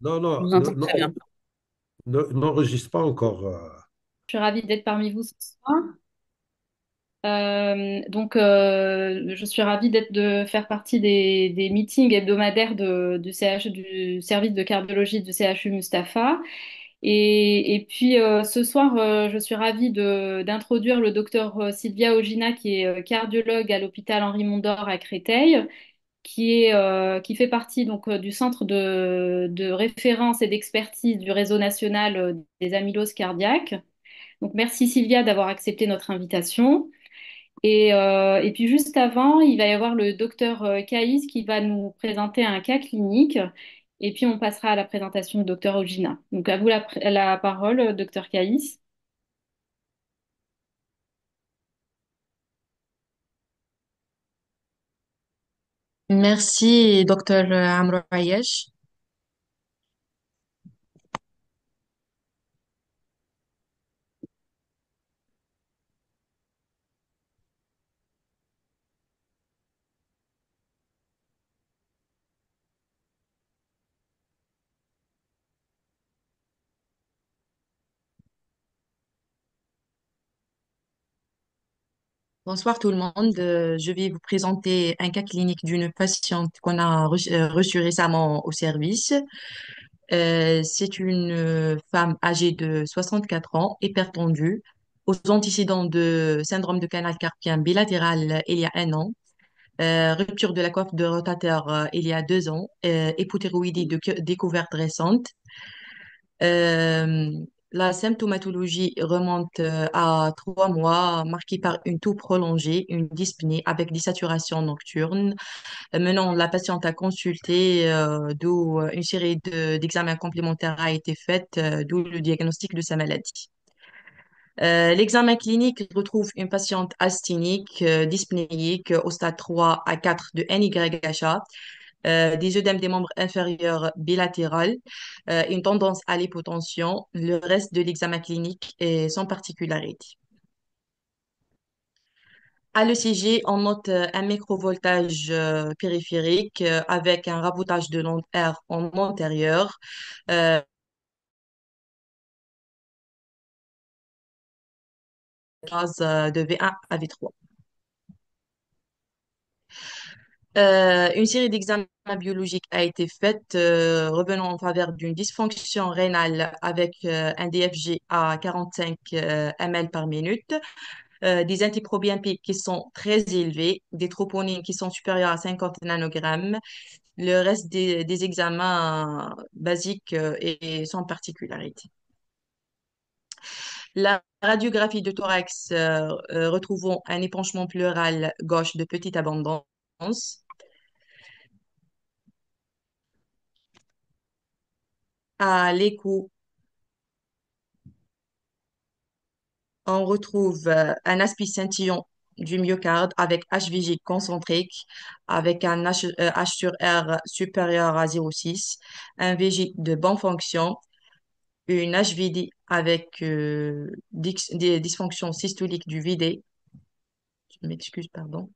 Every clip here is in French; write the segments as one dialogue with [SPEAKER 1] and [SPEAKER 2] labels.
[SPEAKER 1] Non,
[SPEAKER 2] Je
[SPEAKER 1] non,
[SPEAKER 2] vous entends très bien.
[SPEAKER 1] n'enregistre pas encore.
[SPEAKER 2] Je suis ravie d'être parmi vous ce soir. Je suis ravie de faire partie des meetings hebdomadaires du CH, du service de cardiologie du CHU Mustapha. Et puis ce soir, je suis ravie d'introduire le docteur Sylvia Ogina, qui est cardiologue à l'hôpital Henri Mondor à Créteil, qui fait partie du centre de référence et d'expertise du réseau national des amyloses cardiaques. Donc, merci Sylvia d'avoir accepté notre invitation. Et puis juste avant, il va y avoir le docteur Caïs qui va nous présenter un cas clinique. Et puis on passera à la présentation du docteur Ogina. Donc à vous la parole, docteur Caïs.
[SPEAKER 3] Merci, docteur Amro Ayesh. Bonsoir tout le monde. Je vais vous présenter un cas clinique d'une patiente qu'on a reçue récemment au service. C'est une femme âgée de 64 ans, hypertendue, aux antécédents de syndrome de canal carpien bilatéral il y a un an, rupture de la coiffe de rotateur il y a 2 ans, hypothyroïdie découverte récente. Euh, la symptomatologie remonte à 3 mois, marquée par une toux prolongée, une dyspnée avec des saturations nocturnes, menant la patiente à consulter, d'où une série d'examens complémentaires a été faite, d'où le diagnostic de sa maladie. L'examen clinique retrouve une patiente asthénique, dyspnéique au stade 3 à 4 de NYHA, des œdèmes des membres inférieurs bilatérales, une tendance à l'hypotension. Le reste de l'examen clinique est sans particularité. À l'ECG, on note un microvoltage périphérique avec un raboutage de l'onde R en antérieur, euh, phase de V1 à V3. Une série d'examens biologiques a été faite, revenant en faveur d'une dysfonction rénale avec un DFG à 45 ml par minute, des antiprobienpiques qui sont très élevés, des troponines qui sont supérieures à 50 nanogrammes. Le reste des examens basiques et sans particularité. La radiographie de thorax, retrouvons un épanchement pleural gauche de petite abondance. À l'écho, on retrouve un aspect scintillant du myocarde avec HVG concentrique, avec un H sur R supérieur à 0,6, un VG de bonne fonction, une HVD avec des dysfonctions systoliques du VD. Je m'excuse, pardon.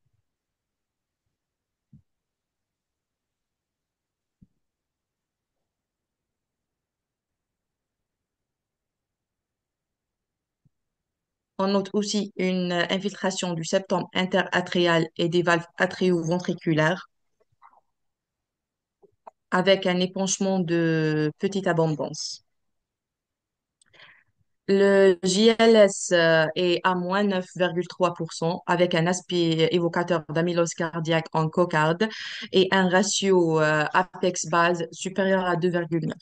[SPEAKER 3] On note aussi une infiltration du septum interatrial et des valves atrioventriculaires avec un épanchement de petite abondance. Le JLS est à moins 9,3% avec un aspect évocateur d'amylose cardiaque en cocarde et un ratio apex-base supérieur à 2,9.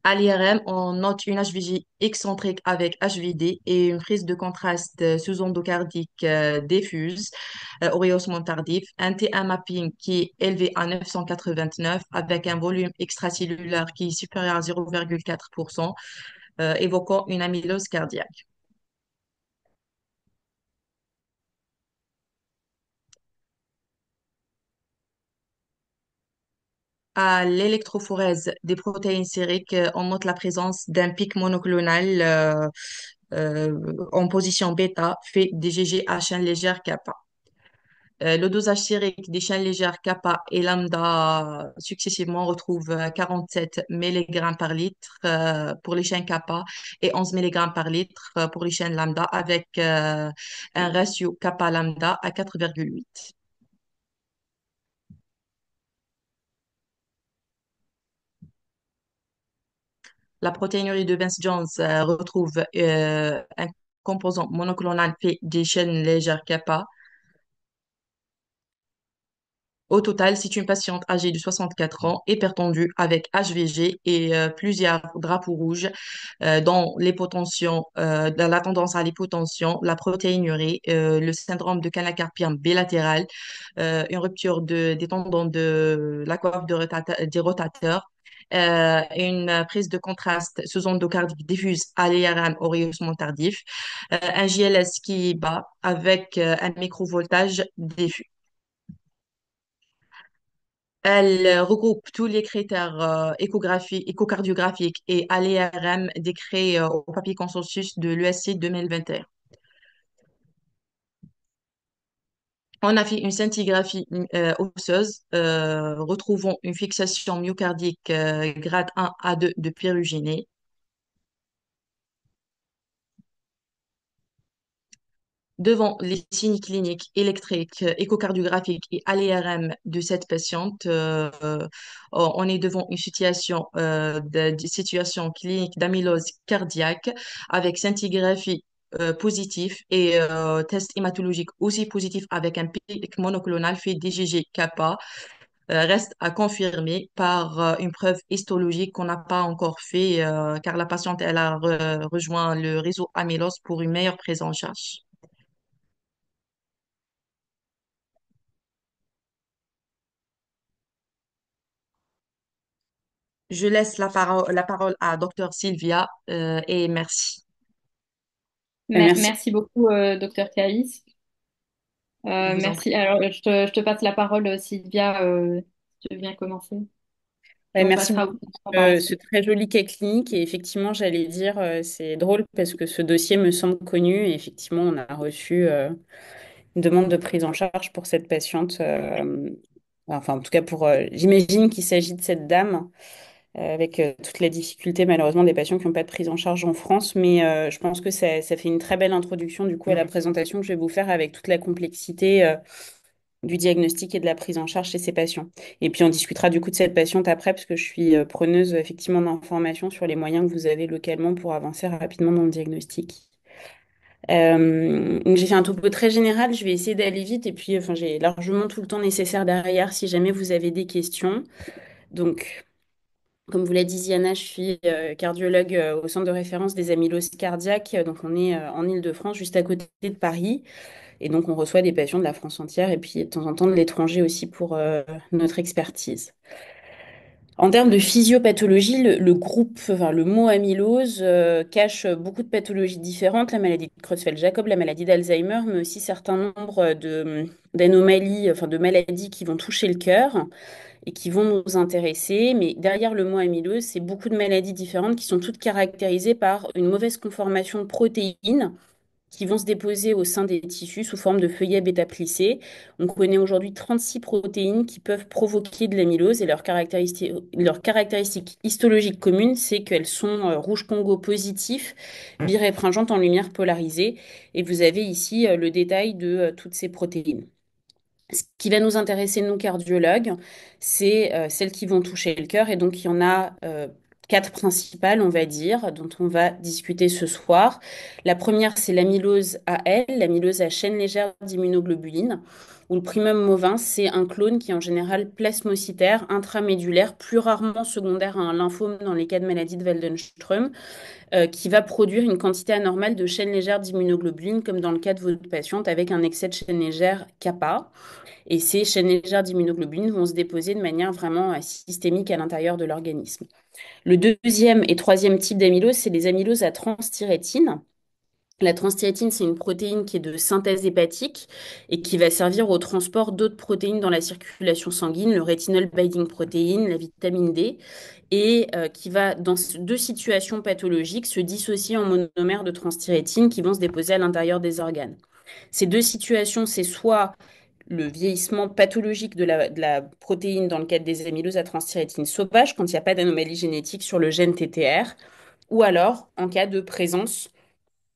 [SPEAKER 3] À l'IRM, on note une HVG excentrique avec HVD et une prise de contraste sous-endocardique diffuse au rehaussement tardif, un T1 mapping qui est élevé à 989 avec un volume extracellulaire qui est supérieur à 0,4%, évoquant une amylose cardiaque. À l'électrophorèse des protéines sériques, on note la présence d'un pic monoclonal en position bêta fait des GGH1 légère kappa. Le dosage sérique des chaînes légères kappa et lambda successivement retrouve 47 mg par litre pour les chaînes kappa et 11 mg par litre pour les chaînes lambda avec un ratio kappa lambda à 4,8. La protéinurie de Vince-Jones retrouve un composant monoclonal fait des chaînes légères kappa. Au total, c'est une patiente âgée de 64 ans, hypertendue avec HVG et plusieurs drapeaux rouges dont l'hypotension, la tendance à l'hypotension, la protéinurie, le syndrome de canal bilatéral, une rupture des tendons de la coiffe des rotateurs, une prise de contraste sous endocardique diffuse à l'IRM au rehaussement tardif, un JLS qui bat avec un microvoltage diffus. Elle regroupe tous les critères échocardiographiques et ALRM décrits au papier consensus de l'ESC 2021. On a fait une scintigraphie osseuse, retrouvant une fixation myocardique grade 1 à 2 de pyrogénie. Devant les signes cliniques électriques, échocardiographiques et ALRM de cette patiente, on est devant une situation, situation clinique d'amylose cardiaque avec scintigraphie positif et test hématologique aussi positif avec un pic monoclonal fait DGG-kappa reste à confirmer par une preuve histologique qu'on n'a pas encore fait car la patiente elle a rejoint le réseau amylose pour une meilleure prise en charge. Je laisse la parole à Docteur Sylvia et merci.
[SPEAKER 4] Merci.
[SPEAKER 2] Merci beaucoup, docteur Caïs.
[SPEAKER 3] Je vous en prie.
[SPEAKER 2] Merci. Alors, je te passe la parole, Sylvia. Tu veux bien commencer?
[SPEAKER 4] Ouais,
[SPEAKER 2] Et on
[SPEAKER 4] merci
[SPEAKER 2] passera
[SPEAKER 4] beaucoup
[SPEAKER 2] au
[SPEAKER 4] pour
[SPEAKER 2] par la
[SPEAKER 4] ce
[SPEAKER 2] suite.
[SPEAKER 4] très joli cas clinique. Et effectivement, j'allais dire, c'est drôle parce que ce dossier me semble connu. Et effectivement, on a reçu une demande de prise en charge pour cette patiente. Enfin, en tout cas, j'imagine qu'il s'agit de cette dame avec toutes les difficultés, malheureusement, des patients qui n'ont pas de prise en charge en France. Mais je pense que ça fait une très belle introduction, du coup, à la présentation que je vais vous faire avec toute la complexité. Du diagnostic et de la prise en charge chez ces patients. Et puis on discutera du coup de cette patiente après, parce que je suis preneuse effectivement d'informations sur les moyens que vous avez localement pour avancer rapidement dans le diagnostic. Donc j'ai fait un topo très général, je vais essayer d'aller vite et puis enfin j'ai largement tout le temps nécessaire derrière si jamais vous avez des questions. Donc comme vous l'a dit Ziana, je suis cardiologue au centre de référence des amyloses cardiaques. Donc on est en Île-de-France, juste à côté de Paris. Et donc, on reçoit des patients de la France entière et puis de temps en temps de l'étranger aussi pour notre expertise. En termes de physiopathologie, le groupe, enfin, le mot amylose cache beaucoup de pathologies différentes, la maladie de Creutzfeldt-Jakob, la maladie d'Alzheimer, mais aussi certains nombres d'anomalies, enfin de maladies qui vont toucher le cœur et qui vont nous intéresser. Mais derrière le mot amylose, c'est beaucoup de maladies différentes qui sont toutes caractérisées par une mauvaise conformation de protéines qui vont se déposer au sein des tissus sous forme de feuillets bêta-plissés. On connaît aujourd'hui 36 protéines qui peuvent provoquer de l'amylose et leur caractéristique histologique commune, c'est qu'elles sont rouge Congo positif, birépringentes en lumière polarisée. Et vous avez ici le détail de toutes ces protéines. Ce qui va nous intéresser, nous, cardiologues, c'est celles qui vont toucher le cœur. Et donc, il y en a quatre principales, on va dire, dont on va discuter ce soir. La première, c'est l'amylose AL, l'amylose à chaîne légère d'immunoglobuline, où le primum movin, c'est un clone qui est en général plasmocytaire, intramédulaire, plus rarement secondaire à un lymphome dans les cas de maladie de Waldenström, qui va produire une quantité anormale de chaîne légère d'immunoglobuline, comme dans le cas de votre patiente, avec un excès de chaîne légère kappa. Et ces chaînes légères d'immunoglobuline vont se déposer de manière vraiment systémique à l'intérieur de l'organisme. Le deuxième et troisième type d'amylose, c'est les amyloses à transthyrétine. La transthyrétine, c'est une protéine qui est de synthèse hépatique et qui va servir au transport d'autres protéines dans la circulation sanguine, le retinol binding protein, la vitamine D, et qui va, dans deux situations pathologiques, se dissocier en monomères de transthyrétine qui vont se déposer à l'intérieur des organes. Ces deux situations, c'est soit le vieillissement pathologique de la protéine dans le cadre des amyloses à transthyrétine sauvage quand il n'y a pas d'anomalie génétique sur le gène TTR, ou alors en cas de présence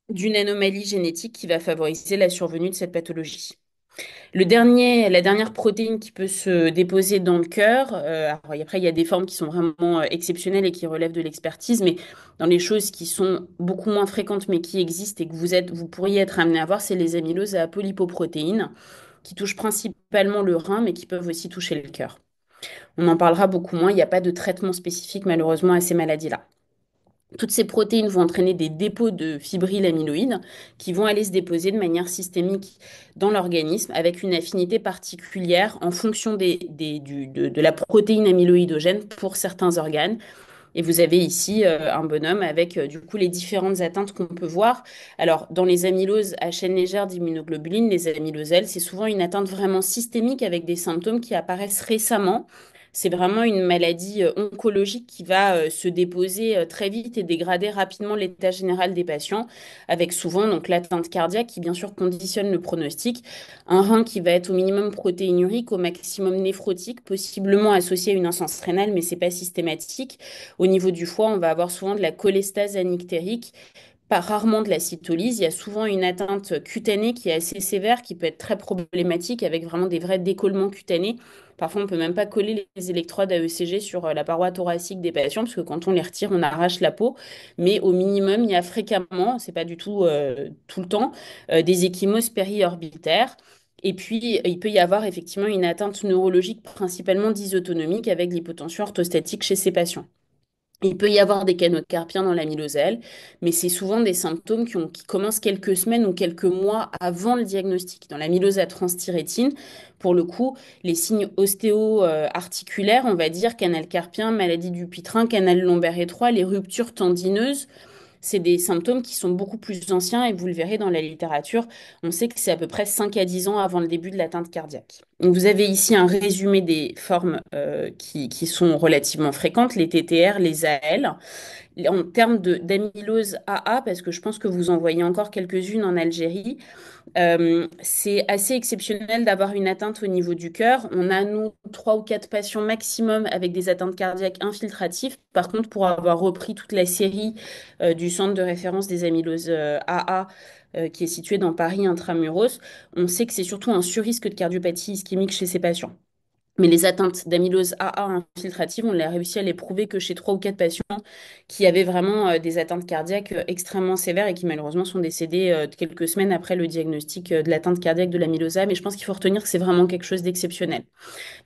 [SPEAKER 4] d'une anomalie génétique qui va favoriser la survenue de cette pathologie. La dernière protéine qui peut se déposer dans le cœur, alors après il y a des formes qui sont vraiment exceptionnelles et qui relèvent de l'expertise, mais dans les choses qui sont beaucoup moins fréquentes mais qui existent et que vous pourriez être amené à voir, c'est les amyloses à apolipoprotéines qui touchent principalement le rein mais qui peuvent aussi toucher le cœur. On en parlera beaucoup moins, il n'y a pas de traitement spécifique malheureusement à ces maladies-là. Toutes ces protéines vont entraîner des dépôts de fibrils amyloïdes qui vont aller se déposer de manière systémique dans l'organisme avec une affinité particulière en fonction de la protéine amyloïdogène pour certains organes. Et vous avez ici un bonhomme avec du coup les différentes atteintes qu'on peut voir. Alors, dans les amyloses à chaîne légère d'immunoglobuline, les amyloses L, c'est souvent une atteinte vraiment systémique avec des symptômes qui apparaissent récemment. C'est vraiment une maladie oncologique qui va se déposer très vite et dégrader rapidement l'état général des patients, avec souvent donc l'atteinte cardiaque qui bien sûr conditionne le pronostic, un rein qui va être au minimum protéinurique, au maximum néphrotique, possiblement associé à une insuffisance rénale, mais c'est pas systématique. Au niveau du foie, on va avoir souvent de la cholestase anictérique, pas rarement de la cytolyse. Il y a souvent une atteinte cutanée qui est assez sévère, qui peut être très problématique avec vraiment des vrais décollements cutanés. Parfois, on peut même pas coller les électrodes AECG sur la paroi thoracique des patients parce que quand on les retire, on arrache la peau. Mais au minimum, il y a fréquemment, c'est pas du tout tout le temps, des ecchymoses périorbitaires. Et puis, il peut y avoir effectivement une atteinte neurologique principalement dysautonomique avec l'hypotension orthostatique chez ces patients. Il peut y avoir des canaux carpiens dans l'amylosale, mais c'est souvent des symptômes qui commencent quelques semaines ou quelques mois avant le diagnostic. Dans l'amylose à transthyrétine, pour le coup, les signes ostéo-articulaires, on va dire canal carpien, maladie du pitrin, canal lombaire étroit, les ruptures tendineuses, c'est des symptômes qui sont beaucoup plus anciens et vous le verrez dans la littérature, on sait que c'est à peu près 5 à 10 ans avant le début de l'atteinte cardiaque. Donc vous avez ici un résumé des formes qui sont relativement fréquentes, les TTR, les AL. En termes d'amylose AA, parce que je pense que vous en voyez encore quelques-unes en Algérie, c'est assez exceptionnel d'avoir une atteinte au niveau du cœur. On a, nous, 3 ou 4 patients maximum avec des atteintes cardiaques infiltratives. Par contre, pour avoir repris toute la série du centre de référence des amyloses AA, qui est situé dans Paris intramuros, on sait que c'est surtout un surrisque de cardiopathie ischémique chez ces patients. Mais les atteintes d'amylose AA infiltrative, on a réussi à les prouver que chez 3 ou 4 patients qui avaient vraiment des atteintes cardiaques extrêmement sévères et qui malheureusement sont décédés quelques semaines après le diagnostic de l'atteinte cardiaque de l'amylose A. Mais je pense qu'il faut retenir que c'est vraiment quelque chose d'exceptionnel.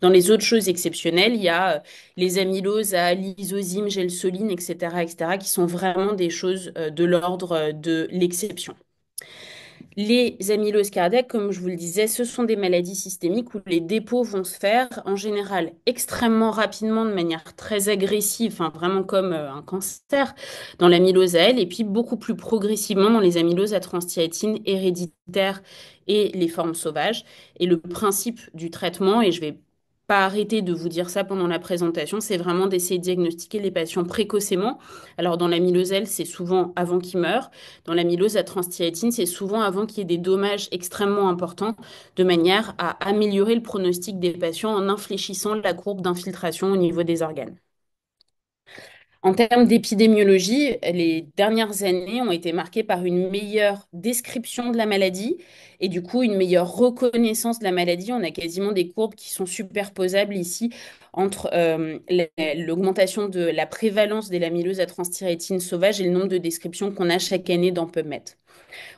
[SPEAKER 4] Dans les autres choses exceptionnelles, il y a les amyloses à lysozyme, gelsoline, etc., etc., qui sont vraiment des choses de l'ordre de l'exception. Les amyloses cardiaques, comme je vous le disais, ce sont des maladies systémiques où les dépôts vont se faire en général extrêmement rapidement, de manière très agressive, enfin vraiment comme un cancer dans l'amylose à elle, et puis beaucoup plus progressivement dans les amyloses à transthyrétine héréditaires et les formes sauvages. Et le principe du traitement, et je vais pas arrêter de vous dire ça pendant la présentation, c'est vraiment d'essayer de diagnostiquer les patients précocement. Alors dans l'amylose L, c'est souvent avant qu'ils meurent. Dans l'amylose à transthyrétine, c'est souvent avant qu'il y ait des dommages extrêmement importants, de manière à améliorer le pronostic des patients en infléchissant la courbe d'infiltration au niveau des organes. En termes d'épidémiologie, les dernières années ont été marquées par une meilleure description de la maladie et du coup une meilleure reconnaissance de la maladie. On a quasiment des courbes qui sont superposables ici entre l'augmentation de la prévalence de l'amylose à transthyrétine sauvage et le nombre de descriptions qu'on a chaque année dans PubMed.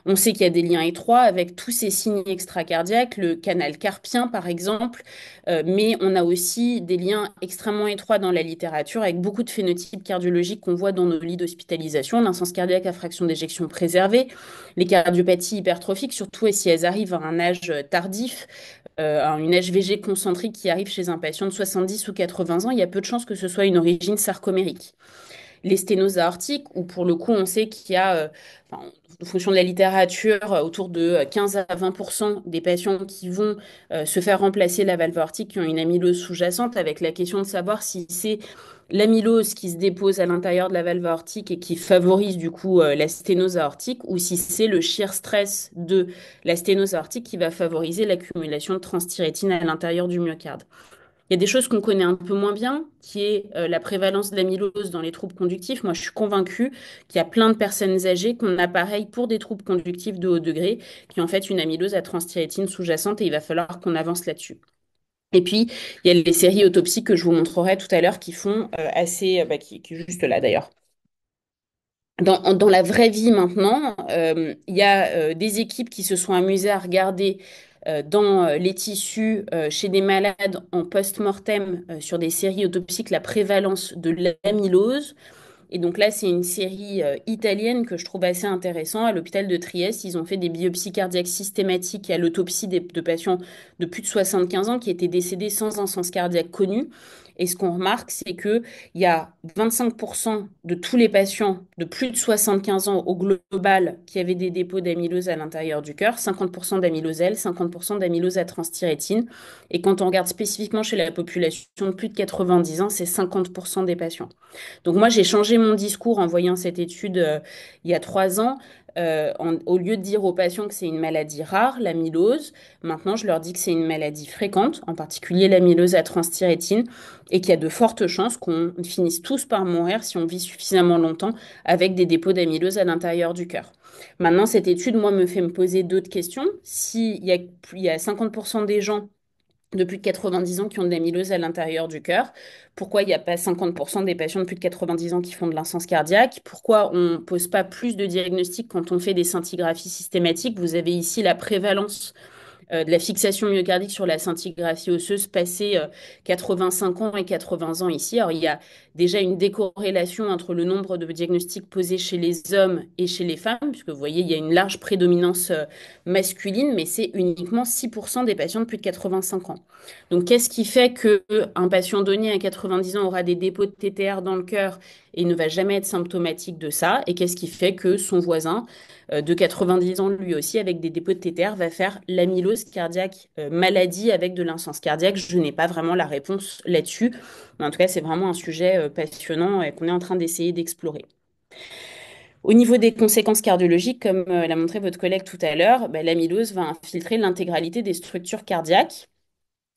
[SPEAKER 4] On sait qu'il y a des liens étroits avec tous ces signes extracardiaques, le canal carpien par exemple, mais on a aussi des liens extrêmement étroits dans la littérature avec beaucoup de phénotypes cardiologiques qu'on voit dans nos lits d'hospitalisation, l'insuffisance cardiaque à fraction d'éjection préservée, les cardiopathies hypertrophiques, surtout si elles arrivent à un âge tardif, une HVG concentrique qui arrive chez un patient de 70 ou 80 ans, il y a peu de chances que ce soit une origine sarcomérique. les sténoses aortiques, où pour le coup, on sait qu'il y a, enfin, en fonction de la littérature, autour de 15 à 20% des patients qui vont se faire remplacer la valve aortique qui ont une amylose sous-jacente, avec la question de savoir si c'est l'amylose qui se dépose à l'intérieur de la valve aortique et qui favorise du coup la sténose aortique, ou si c'est le shear stress de la sténose aortique qui va favoriser l'accumulation de transthyrétine à l'intérieur du myocarde. Il y a des choses qu'on connaît un peu moins bien, qui est la prévalence de l'amylose dans les troubles conductifs. Moi, je suis convaincue qu'il y a plein de personnes âgées qui ont un appareil pour des troubles conductifs de haut degré, qui ont en fait une amylose à transthyrétine sous-jacente, et il va falloir qu'on avance là-dessus. Et puis, il y a les séries autopsies que je vous montrerai tout à l'heure qui font qui est juste là d'ailleurs. Dans la vraie vie maintenant, il y a des équipes qui se sont amusées à regarder dans les tissus chez des malades en post-mortem sur des séries autopsiques la prévalence de l'amylose. Et donc là, c'est une série italienne que je trouve assez intéressante. À l'hôpital de Trieste, ils ont fait des biopsies cardiaques systématiques à l'autopsie de patients de plus de 75 ans qui étaient décédés sans insuffisance cardiaque connue. Et ce qu'on remarque, c'est qu'il y a 25% de tous les patients de plus de 75 ans au global qui avaient des dépôts d'amylose à l'intérieur du cœur, 50% d'amylose L, 50% d'amylose à transthyrétine. Et quand on regarde spécifiquement chez la population de plus de 90 ans, c'est 50% des patients. Donc moi, j'ai changé mon discours en voyant cette étude il y a 3 ans. Au lieu de dire aux patients que c'est une maladie rare, l'amylose, maintenant je leur dis que c'est une maladie fréquente, en particulier l'amylose à transthyrétine, et qu'il y a de fortes chances qu'on finisse tous par mourir si on vit suffisamment longtemps avec des dépôts d'amylose à l'intérieur du cœur. Maintenant, cette étude, moi, me fait me poser d'autres questions. Il y a 50% des gens de plus de 90 ans qui ont de l'amylose à l'intérieur du cœur. Pourquoi il n'y a pas 50% des patients de plus de 90 ans qui font de l'insuffisance cardiaque? Pourquoi on ne pose pas plus de diagnostics quand on fait des scintigraphies systématiques? Vous avez ici la prévalence de la fixation myocardique sur la scintigraphie osseuse passée 85 ans et 80 ans ici. Alors, il y a déjà une décorrélation entre le nombre de diagnostics posés chez les hommes et chez les femmes, puisque vous voyez, il y a une large prédominance masculine, mais c'est uniquement 6% des patients de plus de 85 ans. Donc, qu'est-ce qui fait qu'un patient donné à 90 ans aura des dépôts de TTR dans le cœur et ne va jamais être symptomatique de ça? Et qu'est-ce qui fait que son voisin de 90 ans, lui aussi, avec des dépôts de TTR, va faire l'amylose cardiaque maladie avec de l'insuffisance cardiaque? Je n'ai pas vraiment la réponse là-dessus. Mais en tout cas, c'est vraiment un sujet passionnant et qu'on est en train d'essayer d'explorer. Au niveau des conséquences cardiologiques, comme l'a montré votre collègue tout à l'heure, l'amylose va infiltrer l'intégralité des structures cardiaques,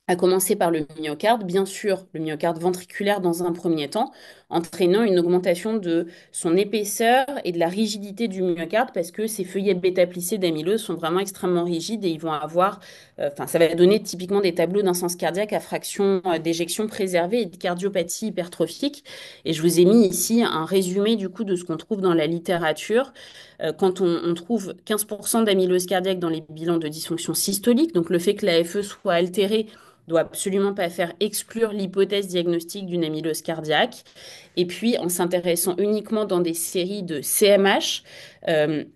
[SPEAKER 4] à commencer par le myocarde, bien sûr, le myocarde ventriculaire dans un premier temps, entraînant une augmentation de son épaisseur et de la rigidité du myocarde parce que ces feuillets bêta-plissés d'amylose sont vraiment extrêmement rigides et ils vont avoir, enfin, ça va donner typiquement des tableaux d'insuffisance cardiaque à fraction d'éjection préservée et de cardiopathie hypertrophique. Et je vous ai mis ici un résumé du coup de ce qu'on trouve dans la littérature. Quand on trouve 15% d'amylose cardiaque dans les bilans de dysfonction systolique, donc le fait que la FE soit altérée doit absolument pas faire exclure l'hypothèse diagnostique d'une amylose cardiaque. Et puis, en s'intéressant uniquement dans des séries de CMH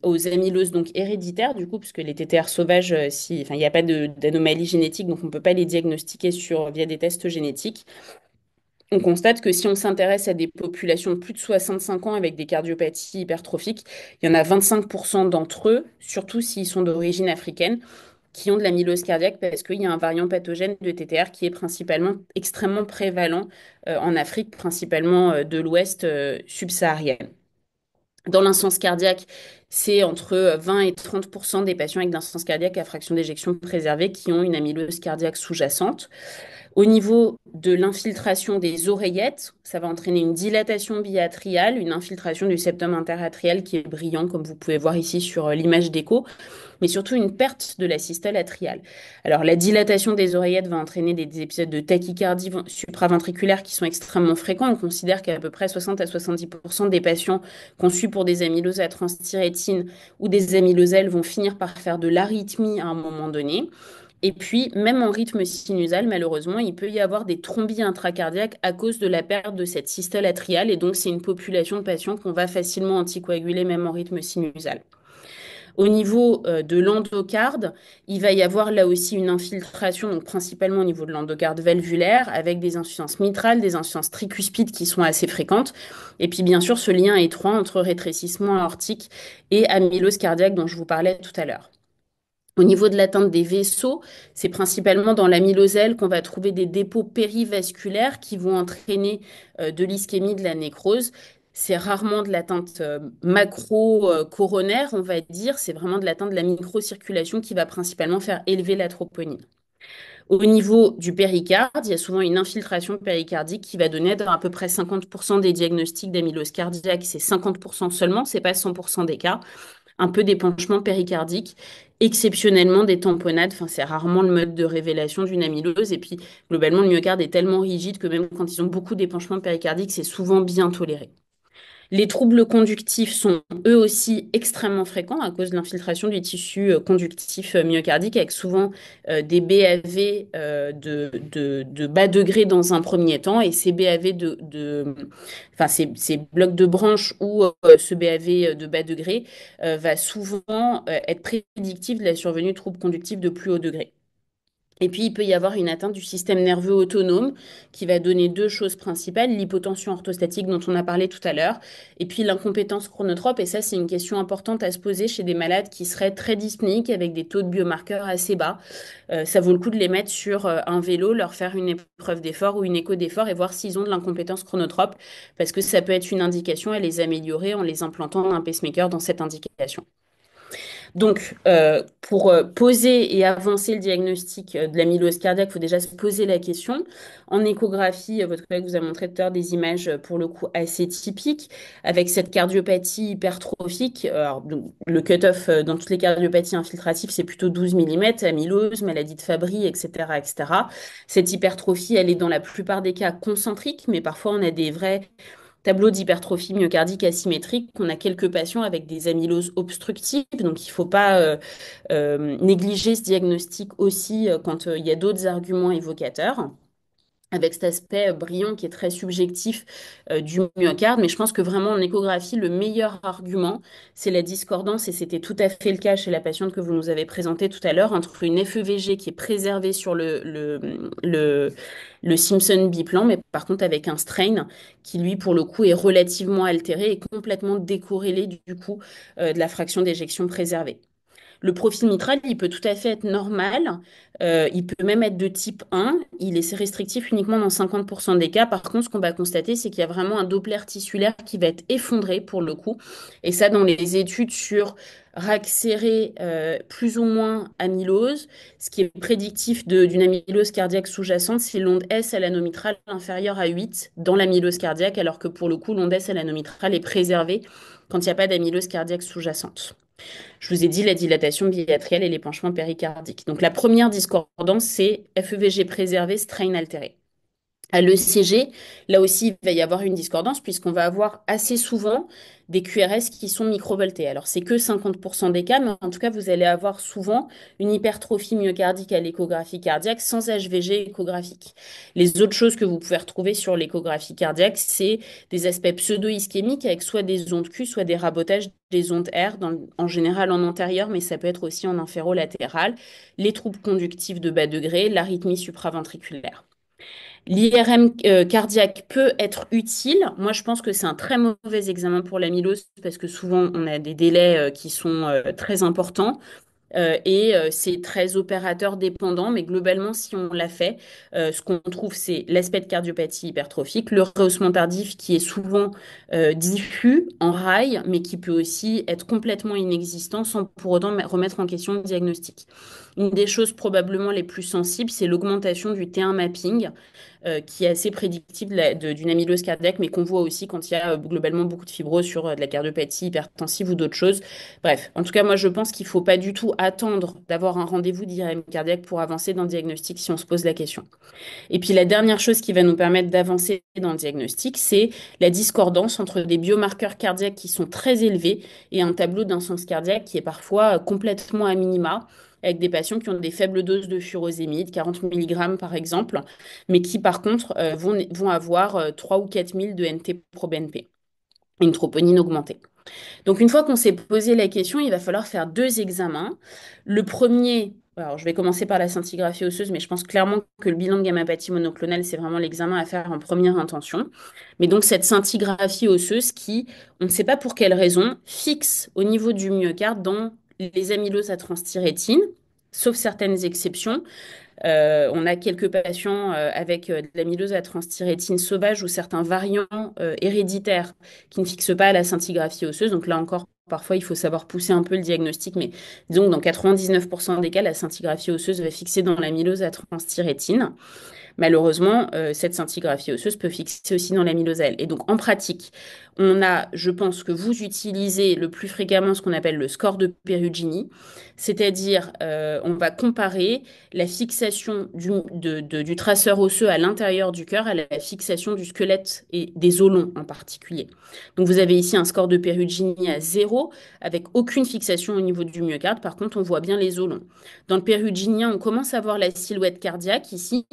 [SPEAKER 4] aux amyloses donc héréditaires, du coup, puisque les TTR sauvages, enfin, il n'y a pas d'anomalie génétique, donc on ne peut pas les diagnostiquer via des tests génétiques. On constate que si on s'intéresse à des populations de plus de 65 ans avec des cardiopathies hypertrophiques, il y en a 25% d'entre eux, surtout s'ils sont d'origine africaine, qui ont de l'amylose cardiaque parce qu'il y a un variant pathogène de TTR qui est principalement extrêmement prévalent en Afrique, principalement de l'Ouest subsaharienne. Dans l'insuffisance cardiaque, c'est entre 20 et 30% des patients avec l'insuffisance cardiaque à fraction d'éjection préservée qui ont une amylose cardiaque sous-jacente. Au niveau de l'infiltration des oreillettes, ça va entraîner une dilatation biatriale, une infiltration du septum interatrial qui est brillant, comme vous pouvez voir ici sur l'image d'écho, mais surtout une perte de la systole atriale. Alors, la dilatation des oreillettes va entraîner des épisodes de tachycardie supraventriculaire qui sont extrêmement fréquents. On considère qu'à peu près 60 à 70% des patients conçus pour des amyloses à transthyrétine ou des amyloselles vont finir par faire de l'arythmie à un moment donné. Et puis, même en rythme sinusal, malheureusement, il peut y avoir des thrombies intracardiaques à cause de la perte de cette systole atriale. Et donc, c'est une population de patients qu'on va facilement anticoaguler, même en rythme sinusal. Au niveau de l'endocarde, il va y avoir là aussi une infiltration, donc principalement au niveau de l'endocarde valvulaire, avec des insuffisances mitrales, des insuffisances tricuspides qui sont assez fréquentes. Et puis bien sûr, ce lien étroit entre rétrécissement aortique et amylose cardiaque dont je vous parlais tout à l'heure. Au niveau de l'atteinte des vaisseaux, c'est principalement dans l'amylosèle qu'on va trouver des dépôts périvasculaires qui vont entraîner de l'ischémie, de la nécrose. C'est rarement de l'atteinte macro-coronaire, on va dire. C'est vraiment de l'atteinte de la microcirculation qui va principalement faire élever la troponine. Au niveau du péricarde, il y a souvent une infiltration péricardique qui va donner dans à peu près 50% des diagnostics d'amylose cardiaque. C'est 50% seulement, c'est pas 100% des cas, un peu d'épanchement péricardique, exceptionnellement des tamponnades. Enfin, c'est rarement le mode de révélation d'une amylose. Et puis, globalement, le myocarde est tellement rigide que même quand ils ont beaucoup d'épanchement péricardique, c'est souvent bien toléré. Les troubles conductifs sont eux aussi extrêmement fréquents à cause de l'infiltration du tissu conductif myocardique avec souvent des BAV de bas degré dans un premier temps et ces BAV enfin ces blocs de branches ou ce BAV de bas degré va souvent être prédictif de la survenue de troubles conductifs de plus haut degré. Et puis, il peut y avoir une atteinte du système nerveux autonome qui va donner deux choses principales, l'hypotension orthostatique dont on a parlé tout à l'heure, et puis l'incompétence chronotrope. Et ça, c'est une question importante à se poser chez des malades qui seraient très dyspnéiques avec des taux de biomarqueurs assez bas. Ça vaut le coup de les mettre sur un vélo, leur faire une épreuve d'effort ou une écho d'effort et voir s'ils ont de l'incompétence chronotrope, parce que ça peut être une indication à les améliorer en les implantant un pacemaker dans cette indication. Donc, pour poser et avancer le diagnostic de l'amylose cardiaque, il faut déjà se poser la question. En échographie, votre collègue vous a montré tout à l'heure des images, pour le coup, assez typiques, avec cette cardiopathie hypertrophique. Alors, donc, le cut-off dans toutes les cardiopathies infiltratives, c'est plutôt 12 mm, amylose, maladie de Fabry, etc., etc. Cette hypertrophie, elle est dans la plupart des cas concentrique, mais parfois on a des vrais tableau d'hypertrophie myocardique asymétrique, on a quelques patients avec des amyloses obstructives, donc il ne faut pas négliger ce diagnostic aussi quand il y a d'autres arguments évocateurs avec cet aspect brillant qui est très subjectif du myocarde. Mais je pense que vraiment en échographie, le meilleur argument, c'est la discordance, et c'était tout à fait le cas chez la patiente que vous nous avez présentée tout à l'heure, entre une FEVG qui est préservée sur le Simpson biplan, mais par contre avec un strain qui, lui, pour le coup, est relativement altéré et complètement décorrélé du coup de la fraction d'éjection préservée. Le profil mitral, il peut tout à fait être normal. Il peut même être de type 1. Il est restrictif uniquement dans 50% des cas. Par contre, ce qu'on va constater, c'est qu'il y a vraiment un Doppler tissulaire qui va être effondré pour le coup. Et ça, dans les études sur RAC serré, plus ou moins amylose, ce qui est prédictif d'une amylose cardiaque sous-jacente, c'est l'onde S à l'anomitrale inférieure à 8 dans l'amylose cardiaque, alors que pour le coup, l'onde S à l'anomitrale est préservée quand il n'y a pas d'amylose cardiaque sous-jacente. Je vous ai dit la dilatation biatriale et l'épanchement péricardique. Donc la première discordance, c'est FEVG préservé, strain altéré. À l'ECG, là aussi, il va y avoir une discordance puisqu'on va avoir assez souvent des QRS qui sont microvoltés. Alors, c'est que 50% des cas, mais en tout cas, vous allez avoir souvent une hypertrophie myocardique à l'échographie cardiaque sans HVG échographique. Les autres choses que vous pouvez retrouver sur l'échographie cardiaque, c'est des aspects pseudo-ischémiques avec soit des ondes Q, soit des rabotages des ondes R, en général en antérieur, mais ça peut être aussi en inférolatéral, les troubles conductifs de bas degré, l'arythmie supraventriculaire. L'IRM cardiaque peut être utile. Moi, je pense que c'est un très mauvais examen pour l'amylose parce que souvent, on a des délais qui sont très importants. C'est très opérateur dépendant, mais globalement, si on l'a fait, ce qu'on trouve, c'est l'aspect de cardiopathie hypertrophique, le rehaussement tardif qui est souvent diffus en rail, mais qui peut aussi être complètement inexistant sans pour autant remettre en question le diagnostic. Une des choses probablement les plus sensibles, c'est l'augmentation du T1 mapping, qui est assez prédictive d'une amylose cardiaque, mais qu'on voit aussi quand il y a globalement beaucoup de fibrose sur de la cardiopathie hypertensive ou d'autres choses. Bref, en tout cas, moi, je pense qu'il ne faut pas du tout attendre d'avoir un rendez-vous d'IRM cardiaque pour avancer dans le diagnostic si on se pose la question. Et puis, la dernière chose qui va nous permettre d'avancer dans le diagnostic, c'est la discordance entre des biomarqueurs cardiaques qui sont très élevés et un tableau d'insuffisance cardiaque qui est parfois complètement à minima, avec des patients qui ont des faibles doses de furosémide, 40 mg par exemple, mais qui par contre vont avoir 3 ou 4 000 de NT-proBNP, une troponine augmentée. Donc, une fois qu'on s'est posé la question, il va falloir faire deux examens. Le premier, alors je vais commencer par la scintigraphie osseuse, mais je pense clairement que le bilan de gamma-pathie monoclonale, c'est vraiment l'examen à faire en première intention. Mais donc, cette scintigraphie osseuse qui, on ne sait pas pour quelle raison, fixe au niveau du myocarde dans les amyloses à transthyrétine, sauf certaines exceptions. On a quelques patients avec de l'amylose à transthyrétine sauvage ou certains variants héréditaires qui ne fixent pas à la scintigraphie osseuse. Donc là encore, parfois, il faut savoir pousser un peu le diagnostic, mais disons que dans 99% des cas, la scintigraphie osseuse va fixer dans l'amylose à transthyrétine. Malheureusement, cette scintigraphie osseuse peut fixer aussi dans l'amylose à elle. Et donc, en pratique, on a, je pense que vous utilisez le plus fréquemment ce qu'on appelle le score de Perugini, c'est-à-dire on va comparer la fixation du traceur osseux à l'intérieur du cœur à la fixation du squelette et des os longs en particulier. Donc, vous avez ici un score de Perugini à 0 avec aucune fixation au niveau du myocarde. Par contre, on voit bien les os longs. Dans le péruginien, on commence à voir la silhouette cardiaque ici.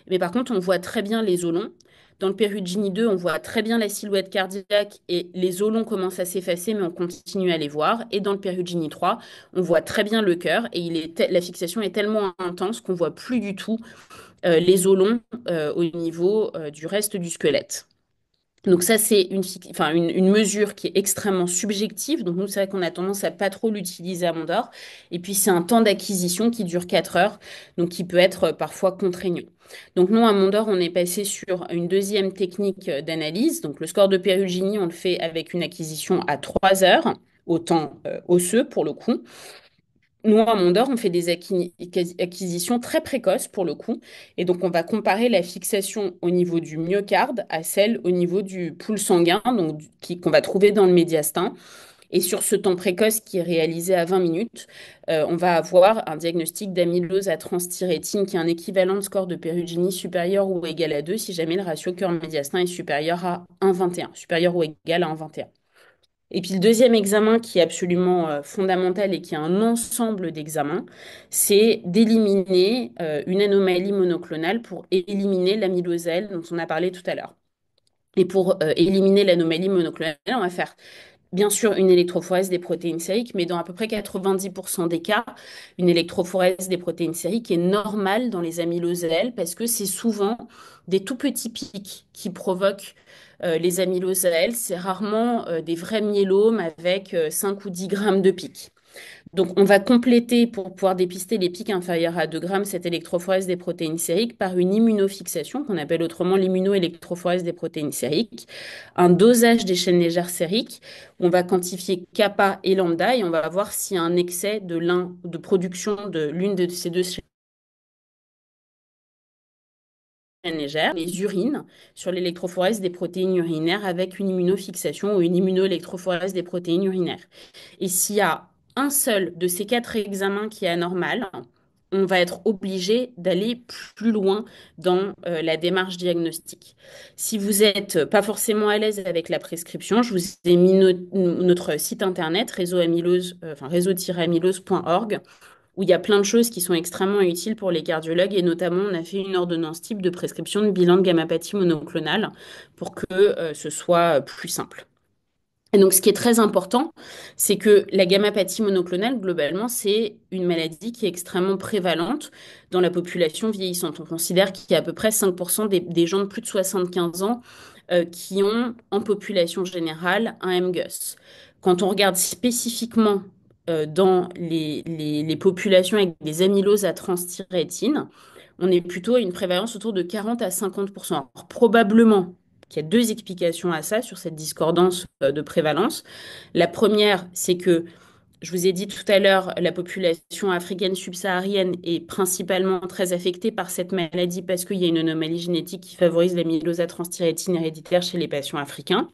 [SPEAKER 4] Mais par contre, on voit très bien les os longs. Dans le Perugini 2, on voit très bien la silhouette cardiaque et les os longs commencent à s'effacer, mais on continue à les voir. Et dans le Perugini 3, on voit très bien le cœur et la fixation est tellement intense qu'on voit plus du tout les os longs au niveau du reste du squelette. Donc ça, c'est une mesure qui est extrêmement subjective. Donc nous, c'est vrai qu'on a tendance à pas trop l'utiliser à Mondor. Et puis, c'est un temps d'acquisition qui dure 4 heures, donc qui peut être parfois contraignant. Donc nous, à Mondor, on est passé sur une deuxième technique d'analyse. Donc le score de Perugini, on le fait avec une acquisition à 3 heures, au temps osseux pour le coup. Nous, à Mondor, on fait des acquisitions très précoces pour le coup. Et donc, on va comparer la fixation au niveau du myocarde à celle au niveau du pool sanguin, donc qu'on va trouver dans le médiastin. Et sur ce temps précoce qui est réalisé à 20 minutes, on va avoir un diagnostic d'amylose à transthyrétine qui est un équivalent de score de Perugini supérieur ou égal à 2 si jamais le ratio cœur-médiastin est supérieur à 1,21, supérieur ou égal à 1,21. Et puis le deuxième examen qui est absolument fondamental et qui est un ensemble d'examens, c'est d'éliminer une anomalie monoclonale pour éliminer l'amylose L dont on a parlé tout à l'heure. Et pour éliminer l'anomalie monoclonale, on va faire bien sûr une électrophorèse des protéines sériques, mais dans à peu près 90% des cas, une électrophorèse des protéines sériques est normale dans les amyloses L parce que c'est souvent des tout petits pics qui provoquent les amyloses L. C'est rarement des vrais myélomes avec 5 ou 10 grammes de pics. Donc, on va compléter pour pouvoir dépister les pics inférieurs à 2 grammes cette électrophorèse des protéines sériques par une immunofixation qu'on appelle autrement l'immunoélectrophorèse des protéines sériques, un dosage des chaînes légères sériques. On va quantifier kappa et lambda et on va voir s'il y a un excès de production de l'une de ces deux chaînes légères, les urines sur l'électrophorèse des protéines urinaires avec une immunofixation ou une immunoélectrophorèse des protéines urinaires. Et s'il y a un seul de ces quatre examens qui est anormal, on va être obligé d'aller plus loin dans la démarche diagnostique. Si vous n'êtes pas forcément à l'aise avec la prescription, je vous ai mis notre site internet réseau-amylose.org où il y a plein de choses qui sont extrêmement utiles pour les cardiologues et notamment on a fait une ordonnance type de prescription de bilan de gammapathie monoclonale pour que ce soit plus simple. Et donc, ce qui est très important, c'est que la gammapathie monoclonale, globalement, c'est une maladie qui est extrêmement prévalente dans la population vieillissante. On considère qu'il y a à peu près 5% des gens de plus de 75 ans qui ont, en population générale, un MGUS. Quand on regarde spécifiquement dans les populations avec des amyloses à transthyrétine, on est plutôt à une prévalence autour de 40 à 50%. Alors, probablement qu'il y a deux explications à ça, sur cette discordance de prévalence. La première, c'est que, je vous ai dit tout à l'heure, la population africaine subsaharienne est principalement très affectée par cette maladie parce qu'il y a une anomalie génétique qui favorise l'amylose à transthyrétine héréditaire chez les patients africains.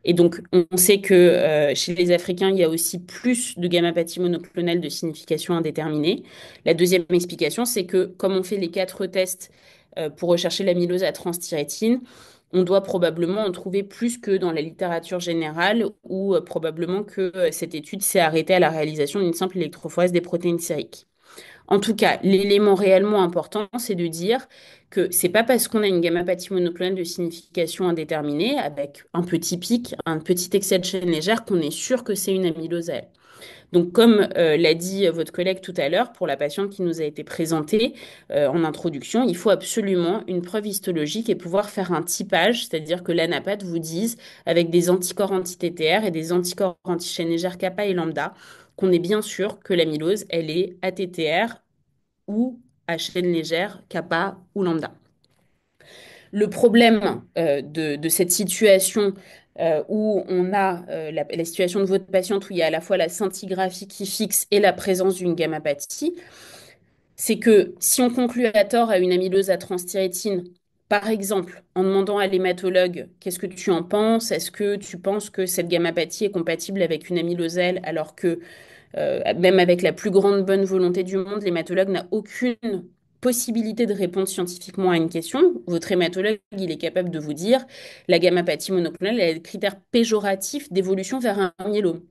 [SPEAKER 4] Et donc, on sait que chez les Africains, il y a aussi plus de gammapathie monoclonale de signification indéterminée. La deuxième explication, c'est que comme on fait les quatre tests pour rechercher l'amylose à transthyrétine, on doit probablement en trouver plus que dans la littérature générale ou probablement que cette étude s'est arrêtée à la réalisation d'une simple électrophorèse des protéines sériques. En tout cas, l'élément réellement important, c'est de dire que c'est pas parce qu'on a une gammapathie monoclonale de signification indéterminée, avec un petit pic, un petit excès de chaîne légère, qu'on est sûr que c'est une amylose à elle. Donc, comme l'a dit votre collègue tout à l'heure, pour la patiente qui nous a été présentée en introduction, il faut absolument une preuve histologique et pouvoir faire un typage, c'est-à-dire que l'anapathe vous dise, avec des anticorps anti-TTR et des anticorps anti-chaîne légère kappa et lambda, qu'on est bien sûr que l'amylose, elle est ATTR ou à chaîne légère kappa ou lambda. Le problème de cette situation où on a la situation de votre patiente où il y a à la fois la scintigraphie qui fixe et la présence d'une gammapathie, c'est que si on conclut à tort à une amylose à transthyrétine, par exemple, en demandant à l'hématologue qu'est-ce que tu en penses, est-ce que tu penses que cette gammapathie est compatible avec une amyloselle, alors que même avec la plus grande bonne volonté du monde, l'hématologue n'a aucune possibilité de répondre scientifiquement à une question. Votre hématologue, il est capable de vous dire la gammapathie monoclonale elle a des critères péjoratifs d'évolution vers un myélome.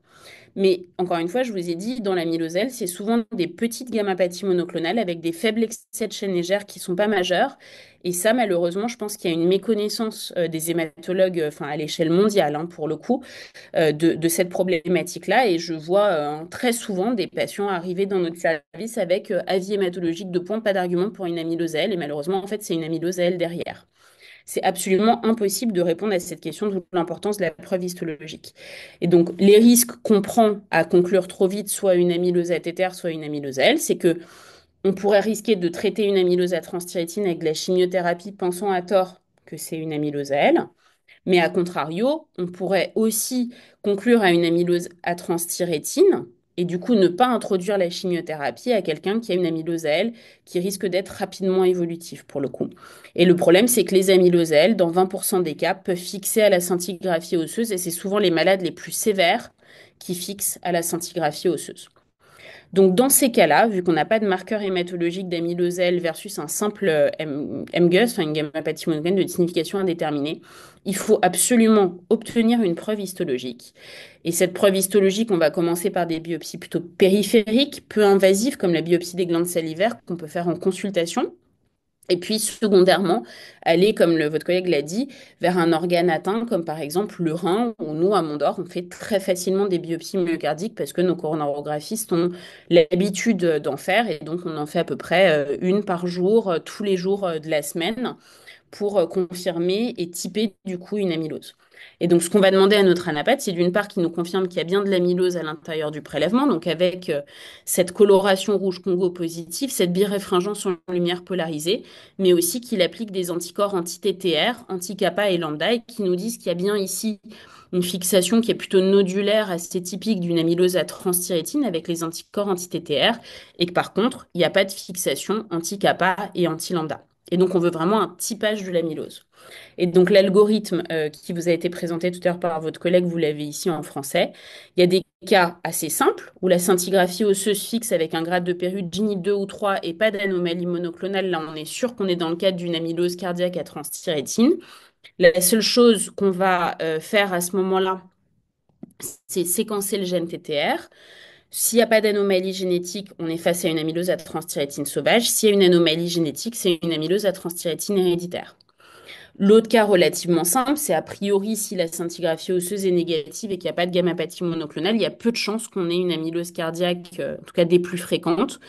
[SPEAKER 4] Mais encore une fois, je vous ai dit, dans la myloselle, c'est souvent des petites gammapathies monoclonales avec des faibles excès de chaîne légère qui ne sont pas majeurs. Et ça, malheureusement, je pense qu'il y a une méconnaissance des hématologues, enfin à l'échelle mondiale, hein, pour le coup, de cette problématique-là. Et je vois très souvent des patients arriver dans notre service avec avis hématologique de point, pas d'argument pour une amyloselle. Et malheureusement, en fait, c'est une amyloselle derrière. C'est absolument impossible de répondre à cette question, de l'importance de la preuve histologique. Et donc, les risques qu'on prend à conclure trop vite, soit une amylose ATTR, soit une amylose L, c'est que on pourrait risquer de traiter une amylose à transthyrétine avec de la chimiothérapie, pensant à tort que c'est une amylose L. Mais à contrario, on pourrait aussi conclure à une amylose à transthyrétine et du coup ne pas introduire la chimiothérapie à quelqu'un qui a une amylose à L qui risque d'être rapidement évolutif pour le coup. Et le problème, c'est que les amyloses à L, dans 20% des cas, peuvent fixer à la scintigraphie osseuse et c'est souvent les malades les plus sévères qui fixent à la scintigraphie osseuse. Donc, dans ces cas-là, vu qu'on n'a pas de marqueur hématologique d'amyloselle versus un simple MGUS, enfin une gammapathie monoclonale de signification indéterminée, il faut absolument obtenir une preuve histologique. Et cette preuve histologique, on va commencer par des biopsies plutôt périphériques, peu invasives, comme la biopsie des glandes salivaires qu'on peut faire en consultation. Et puis, secondairement, aller, comme votre collègue l'a dit, vers un organe atteint, comme par exemple le rein, où nous, à Mondor, on fait très facilement des biopsies myocardiques parce que nos coronarographistes ont l'habitude d'en faire. Et donc, on en fait à peu près une par jour, tous les jours de la semaine pour confirmer et typer du coup une amylose. Et donc, ce qu'on va demander à notre anapathe, c'est d'une part qu'il nous confirme qu'il y a bien de l'amylose à l'intérieur du prélèvement, donc avec cette coloration rouge Congo positive, cette biréfringence en lumière polarisée, mais aussi qu'il applique des anticorps anti-TTR, anti-kappa et lambda, et qui nous disent qu'il y a bien ici une fixation qui est plutôt nodulaire, assez typique d'une amylose à transthyrétine avec les anticorps anti-TTR, et que par contre, il n'y a pas de fixation anti-kappa et anti-lambda. Et donc, on veut vraiment un typage de l'amylose. Et donc, l'algorithme qui vous a été présenté tout à l'heure par votre collègue, vous l'avez ici en français. Il y a des cas assez simples où la scintigraphie osseuse fixe avec un grade de Perugini 2 ou 3 et pas d'anomalie monoclonale. Là, on est sûr qu'on est dans le cadre d'une amylose cardiaque à transthyrétine. La seule chose qu'on va faire à ce moment-là, c'est séquencer le gène TTR. S'il n'y a pas d'anomalie génétique, on est face à une amylose à transthyrétine sauvage. S'il y a une anomalie génétique, c'est une amylose à transthyrétine héréditaire. L'autre cas relativement simple, c'est a priori si la scintigraphie osseuse est négative et qu'il n'y a pas de gammapathie monoclonale, il y a peu de chances qu'on ait une amylose cardiaque, en tout cas des plus fréquentes.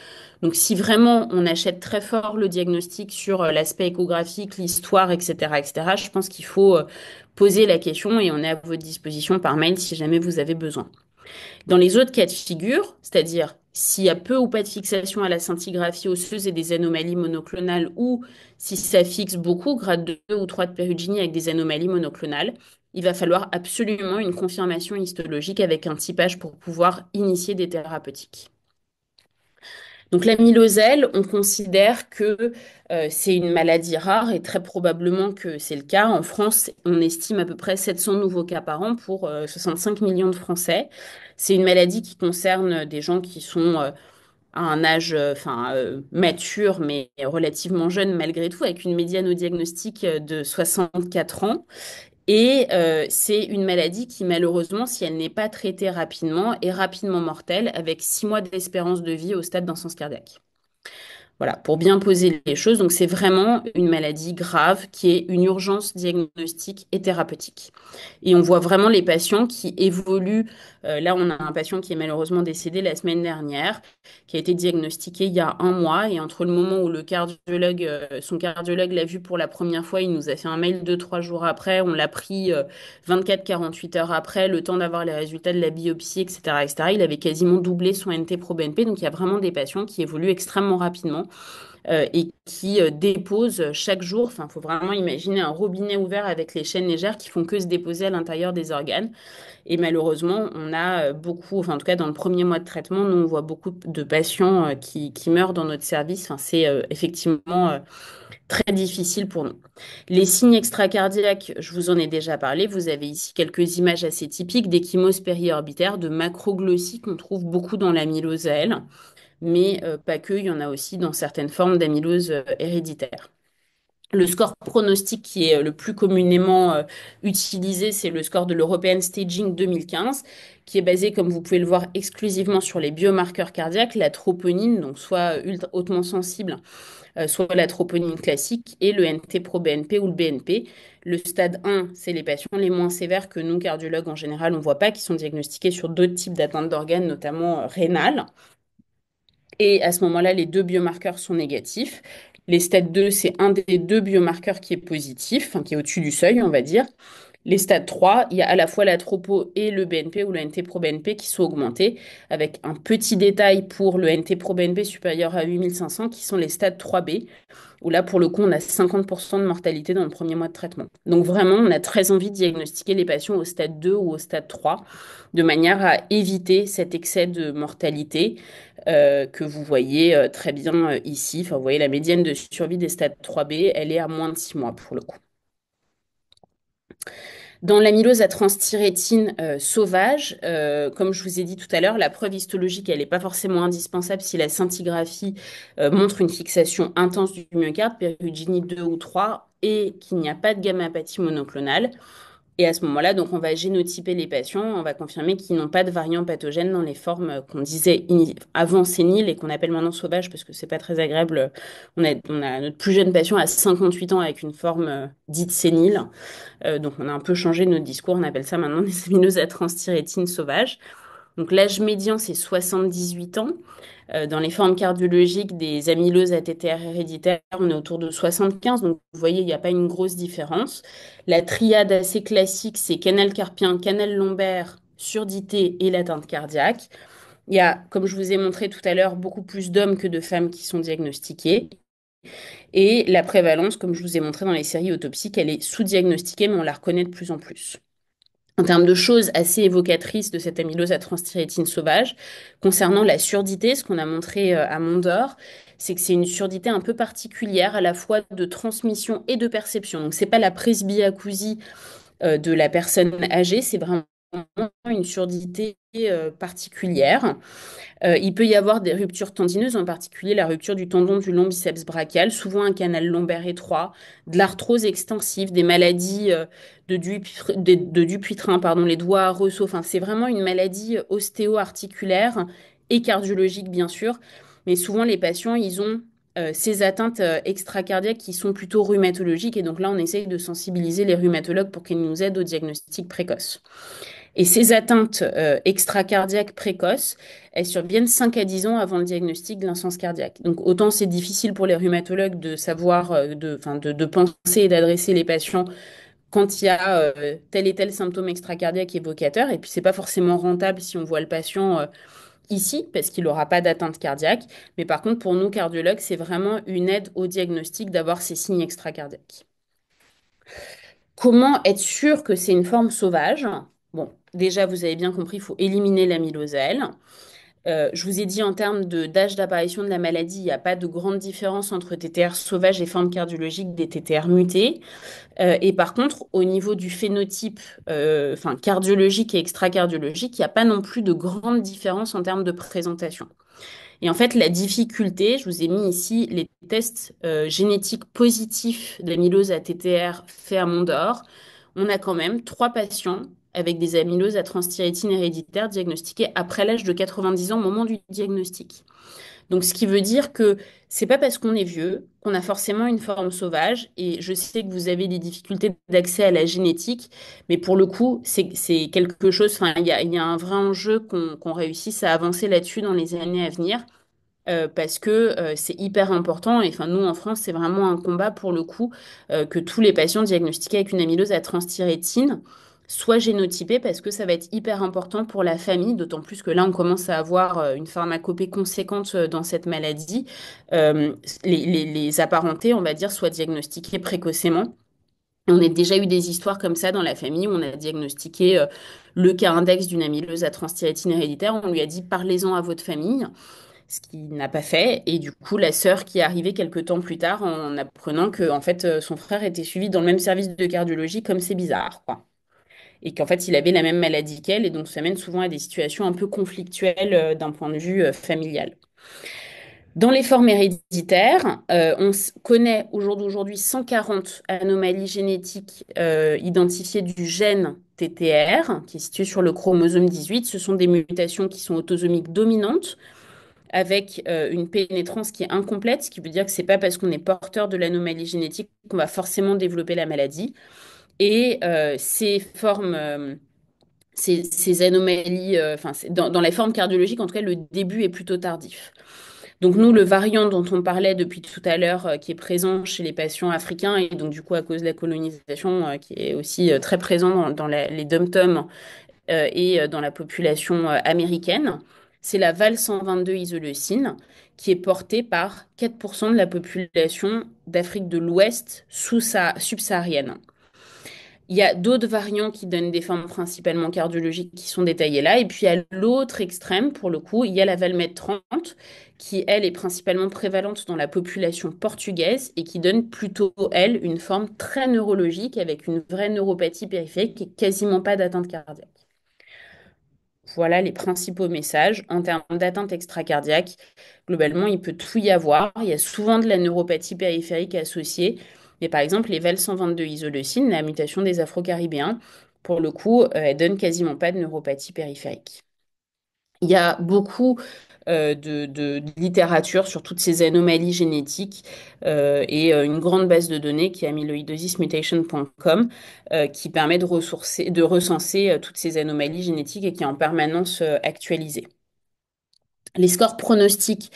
[SPEAKER 4] Donc si vraiment on achète très fort le diagnostic sur l'aspect échographique, l'histoire, etc., etc., je pense qu'il faut poser la question et on est à votre disposition par mail si jamais vous avez besoin. Dans les autres cas de figure, c'est-à-dire s'il y a peu ou pas de fixation à la scintigraphie osseuse et des anomalies monoclonales, ou si ça fixe beaucoup, grade 2 ou 3 de Perugini avec des anomalies monoclonales, il va falloir absolument une confirmation histologique avec un typage pour pouvoir initier des thérapeutiques. Donc l'amyloselle, on considère que c'est une maladie rare et très probablement que c'est le cas. En France, on estime à peu près 700 nouveaux cas par an pour 65 millions de Français. C'est une maladie qui concerne des gens qui sont à un âge mature mais relativement jeune malgré tout, avec une médiane au diagnostic de 64 ans. Et c'est une maladie qui, malheureusement, si elle n'est pas traitée rapidement, est rapidement mortelle, avec 6 mois d'espérance de vie au stade d'insuffisance cardiaque. Voilà, pour bien poser les choses. Donc, c'est vraiment une maladie grave qui est une urgence diagnostique et thérapeutique. Et on voit vraiment les patients qui évoluent. Là, on a un patient qui est malheureusement décédé la semaine dernière, qui a été diagnostiqué il y a un mois. Et entre le moment où le cardiologue, son cardiologue l'a vu pour la première fois, il nous a fait un mail 2, 3 jours après. On l'a pris 24, 48 heures après, le temps d'avoir les résultats de la biopsie, etc., etc. Il avait quasiment doublé son NT-proBNP. Donc, il y a vraiment des patients qui évoluent extrêmement rapidement et qui déposent chaque jour. Enfin, il faut vraiment imaginer un robinet ouvert avec les chaînes légères qui font que se déposer à l'intérieur des organes. Et malheureusement, on a beaucoup, enfin en tout cas dans le premier mois de traitement, nous on voit beaucoup de patients qui meurent dans notre service. Enfin, c'est effectivement très difficile pour nous. Les signes extracardiaques, je vous en ai déjà parlé. Vous avez ici quelques images assez typiques d'échymose périorbitaire, de macroglossie qu'on trouve beaucoup dans l'amylose à L, mais pas que, il y en a aussi dans certaines formes d'amylose héréditaire. Le score pronostic qui est le plus communément utilisé, c'est le score de l'European Staging 2015, qui est basé, comme vous pouvez le voir, exclusivement sur les biomarqueurs cardiaques, la troponine, donc soit hautement sensible, soit la troponine classique, et le NT-proBNP ou le BNP. Le stade 1, c'est les patients les moins sévères que nous, cardiologues en général, on ne voit pas, qui sont diagnostiqués sur d'autres types d'atteintes d'organes, notamment rénales. Et à ce moment-là, les 2 biomarqueurs sont négatifs. Les stades 2, c'est un des 2 biomarqueurs qui est positif, enfin, qui est au-dessus du seuil, on va dire. Les stades 3, il y a à la fois la tropo et le BNP ou le NT-proBNP qui sont augmentés, avec un petit détail pour le NT-proBNP supérieur à 8500, qui sont les stades 3B, où là, pour le coup, on a 50% de mortalité dans le premier mois de traitement. Donc vraiment, on a très envie de diagnostiquer les patients au stade 2 ou au stade 3, de manière à éviter cet excès de mortalité que vous voyez très bien ici. Enfin, vous voyez, la médiane de survie des stades 3B, elle est à moins de 6 mois pour le coup. Dans l'amylose à transthyrétine sauvage, comme je vous ai dit tout à l'heure, la preuve histologique, elle n'est pas forcément indispensable si la scintigraphie montre une fixation intense du myocarde, Perugini 2 ou 3, et qu'il n'y a pas de gamma-apathie monoclonale. Et à ce moment-là, donc, on va génotyper les patients, on va confirmer qu'ils n'ont pas de variants pathogènes dans les formes qu'on disait avant séniles et qu'on appelle maintenant sauvages parce que c'est pas très agréable. On a notre plus jeune patient à 58 ans avec une forme dite sénile. Donc, on a un peu changé notre discours. On appelle ça maintenant des amyloses à transthyrétine sauvages. Donc, l'âge médian, c'est 78 ans. Dans les formes cardiologiques des amyloses ATTR héréditaires, on est autour de 75. Donc, vous voyez, il n'y a pas une grosse différence. La triade assez classique, c'est canal carpien, canal lombaire, surdité et l'atteinte cardiaque. Il y a, comme je vous ai montré tout à l'heure, beaucoup plus d'hommes que de femmes qui sont diagnostiqués. Et la prévalence, comme je vous ai montré dans les séries autopsiques, elle est sous-diagnostiquée, mais on la reconnaît de plus en plus. En termes de choses assez évocatrices de cette amylose à transthyrétine sauvage, concernant la surdité, ce qu'on a montré à Mondor, c'est que c'est une surdité un peu particulière, à la fois de transmission et de perception. Donc, c'est pas la presbyacousie de la personne âgée, c'est vraiment une surdité particulière. Il peut y avoir des ruptures tendineuses, en particulier la rupture du tendon du long biceps brachial, souvent un canal lombaire étroit, de l'arthrose extensive, des maladies de Dupuytren, pardon, les doigts à ressaut. Enfin, c'est vraiment une maladie ostéo-articulaire et cardiologique, bien sûr. Mais souvent, les patients, ils ont ces atteintes extracardiaques qui sont plutôt rhumatologiques. Et donc là, on essaye de sensibiliser les rhumatologues pour qu'ils nous aident au diagnostic précoce. Et ces atteintes extracardiaques précoces, elles surviennent 5 à 10 ans avant le diagnostic de l'insuffisance cardiaque. Donc autant c'est difficile pour les rhumatologues de savoir, de penser et d'adresser les patients quand il y a tel et tel symptôme extracardiaque évocateur. Et puis c'est pas forcément rentable si on voit le patient ici parce qu'il n'aura pas d'atteinte cardiaque. Mais par contre pour nous cardiologues, c'est vraiment une aide au diagnostic d'avoir ces signes extracardiaques. Comment être sûr que c'est une forme sauvage? Bon, déjà, vous avez bien compris, il faut éliminer l'amylosèle. Je vous ai dit en termes d'âge d'apparition de la maladie, il n'y a pas de grande différence entre TTR sauvage et forme cardiologique des TTR mutés. Et par contre, au niveau du phénotype cardiologique et extracardiologique, il n'y a pas non plus de grande différence en termes de présentation. Et en fait, la difficulté, je vous ai mis ici les tests génétiques positifs d'amylose à TTR faits à Mondor. on a quand même 3 patients avec des amyloses à transthyrétine héréditaire diagnostiqués après l'âge de 90 ans au moment du diagnostic. Donc, ce qui veut dire que c'est pas parce qu'on est vieux qu'on a forcément une forme sauvage. Et je sais que vous avez des difficultés d'accès à la génétique, mais pour le coup, c'est quelque chose. Enfin, il y a un vrai enjeu qu'on réussisse à avancer là-dessus dans les années à venir. Parce que c'est hyper important. Et enfin, nous, en France, c'est vraiment un combat pour le coup que tous les patients diagnostiqués avec une amylose à transthyrétine soient génotypés parce que ça va être hyper important pour la famille, d'autant plus que là, on commence à avoir une pharmacopée conséquente dans cette maladie. Euh, les apparentés, on va dire, soient diagnostiqués précocement. On a déjà eu des histoires comme ça dans la famille où on a diagnostiqué le cas index d'une amylose à transthyrétine héréditaire. On lui a dit, parlez-en à votre famille, ce qu'il n'a pas fait. Et du coup, la sœur qui est arrivée quelques temps plus tard en apprenant que en fait, son frère était suivi dans le même service de cardiologie, comme c'est bizarre, quoi. Et qu'en fait, il avait la même maladie qu'elle. Et donc, ça mène souvent à des situations un peu conflictuelles d'un point de vue familial. Dans les formes héréditaires, connaît au jour d'aujourd'hui 140 anomalies génétiques identifiées du gène TTR, qui est situé sur le chromosome 18. Ce sont des mutations qui sont autosomiques dominantes avec une pénétrance qui est incomplète, ce qui veut dire que c'est pas parce qu'on est porteur de l'anomalie génétique qu'on va forcément développer la maladie. Et ces formes, ces anomalies, enfin, dans les formes cardiologiques, en tout cas, le début est plutôt tardif. Donc nous, le variant dont on parlait depuis tout à l'heure, qui est présent chez les patients africains, et donc du coup à cause de la colonisation, qui est aussi très présent dans les dom-toms et dans la population américaine, c'est la VAL 122 isoleucine qui est portée par 4% de la population d'Afrique de l'Ouest subsaharienne. Il y a d'autres variants qui donnent des formes principalement cardiologiques qui sont détaillées là. Et puis à l'autre extrême, pour le coup, il y a la Valmet 30 qui, elle, est principalement prévalente dans la population portugaise et qui donne plutôt, elle, une forme très neurologique avec une vraie neuropathie périphérique et quasiment pas d'atteinte cardiaque. Voilà les principaux messages. En termes d'atteinte extracardiaque, globalement, il peut tout y avoir. Il y a souvent de la neuropathie périphérique associée. Mais par exemple, les VAL 122 isoleucine, la mutation des Afro-Caribéens, pour le coup, elle donne quasiment pas de neuropathie périphérique. Il y a beaucoup de littérature sur toutes ces anomalies génétiques et une grande base de données qui est amyloidosismutation.com qui permet de recenser toutes ces anomalies génétiques et qui est en permanence actualisée. Les scores pronostiques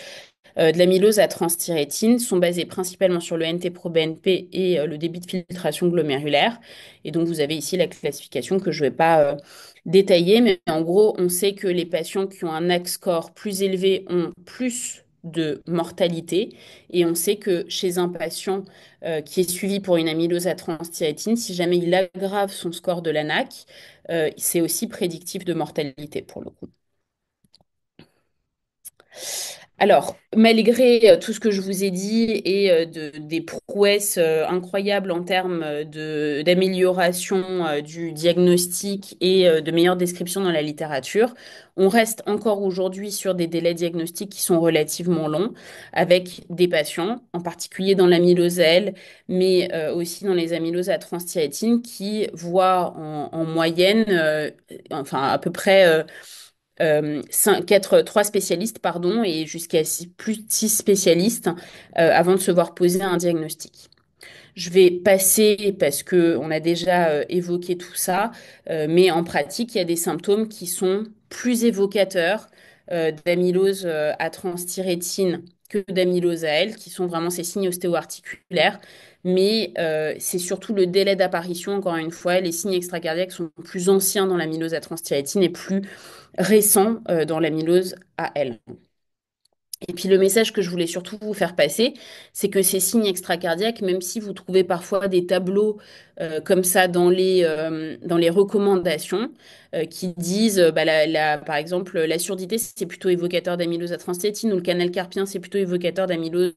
[SPEAKER 4] de l'amylose à transthyrétine sont basés principalement sur le NT-proBNP et le débit de filtration glomérulaire. Et donc, vous avez ici la classification que je ne vais pas détailler, mais en gros, on sait que les patients qui ont un NAC score plus élevé ont plus de mortalité. Et on sait que chez un patient qui est suivi pour une amylose à transthyrétine, si jamais il aggrave son score de l'ANAC, c'est aussi prédictif de mortalité pour le coup. Alors, malgré tout ce que je vous ai dit et des prouesses incroyables en termes d'amélioration du diagnostic et de meilleure description dans la littérature, on reste encore aujourd'hui sur des délais diagnostiques qui sont relativement longs, avec des patients, en particulier dans l'amylose à L, mais aussi dans les amyloses à transthyrétine, qui voient en moyenne, enfin à peu près 3 spécialistes, pardon, et jusqu'à plus de 6 spécialistes avant de se voir poser un diagnostic. Je vais passer parce que on a déjà évoqué tout ça, mais en pratique, il y a des symptômes qui sont plus évocateurs d'amylose à transthyrétine que d'amylose à L, qui sont vraiment ces signes ostéo-articulaires. Mais c'est surtout le délai d'apparition, encore une fois, les signes extracardiaques sont plus anciens dans l'amylose à transthyrétine et plus récents dans l'amylose à L. Et puis le message que je voulais surtout vous faire passer, c'est que ces signes extracardiaques, même si vous trouvez parfois des tableaux comme ça dans les recommandations qui disent, bah, par exemple, la surdité, c'est plutôt évocateur d'amylose à transthyrétine ou le canal carpien, c'est plutôt évocateur d'amylose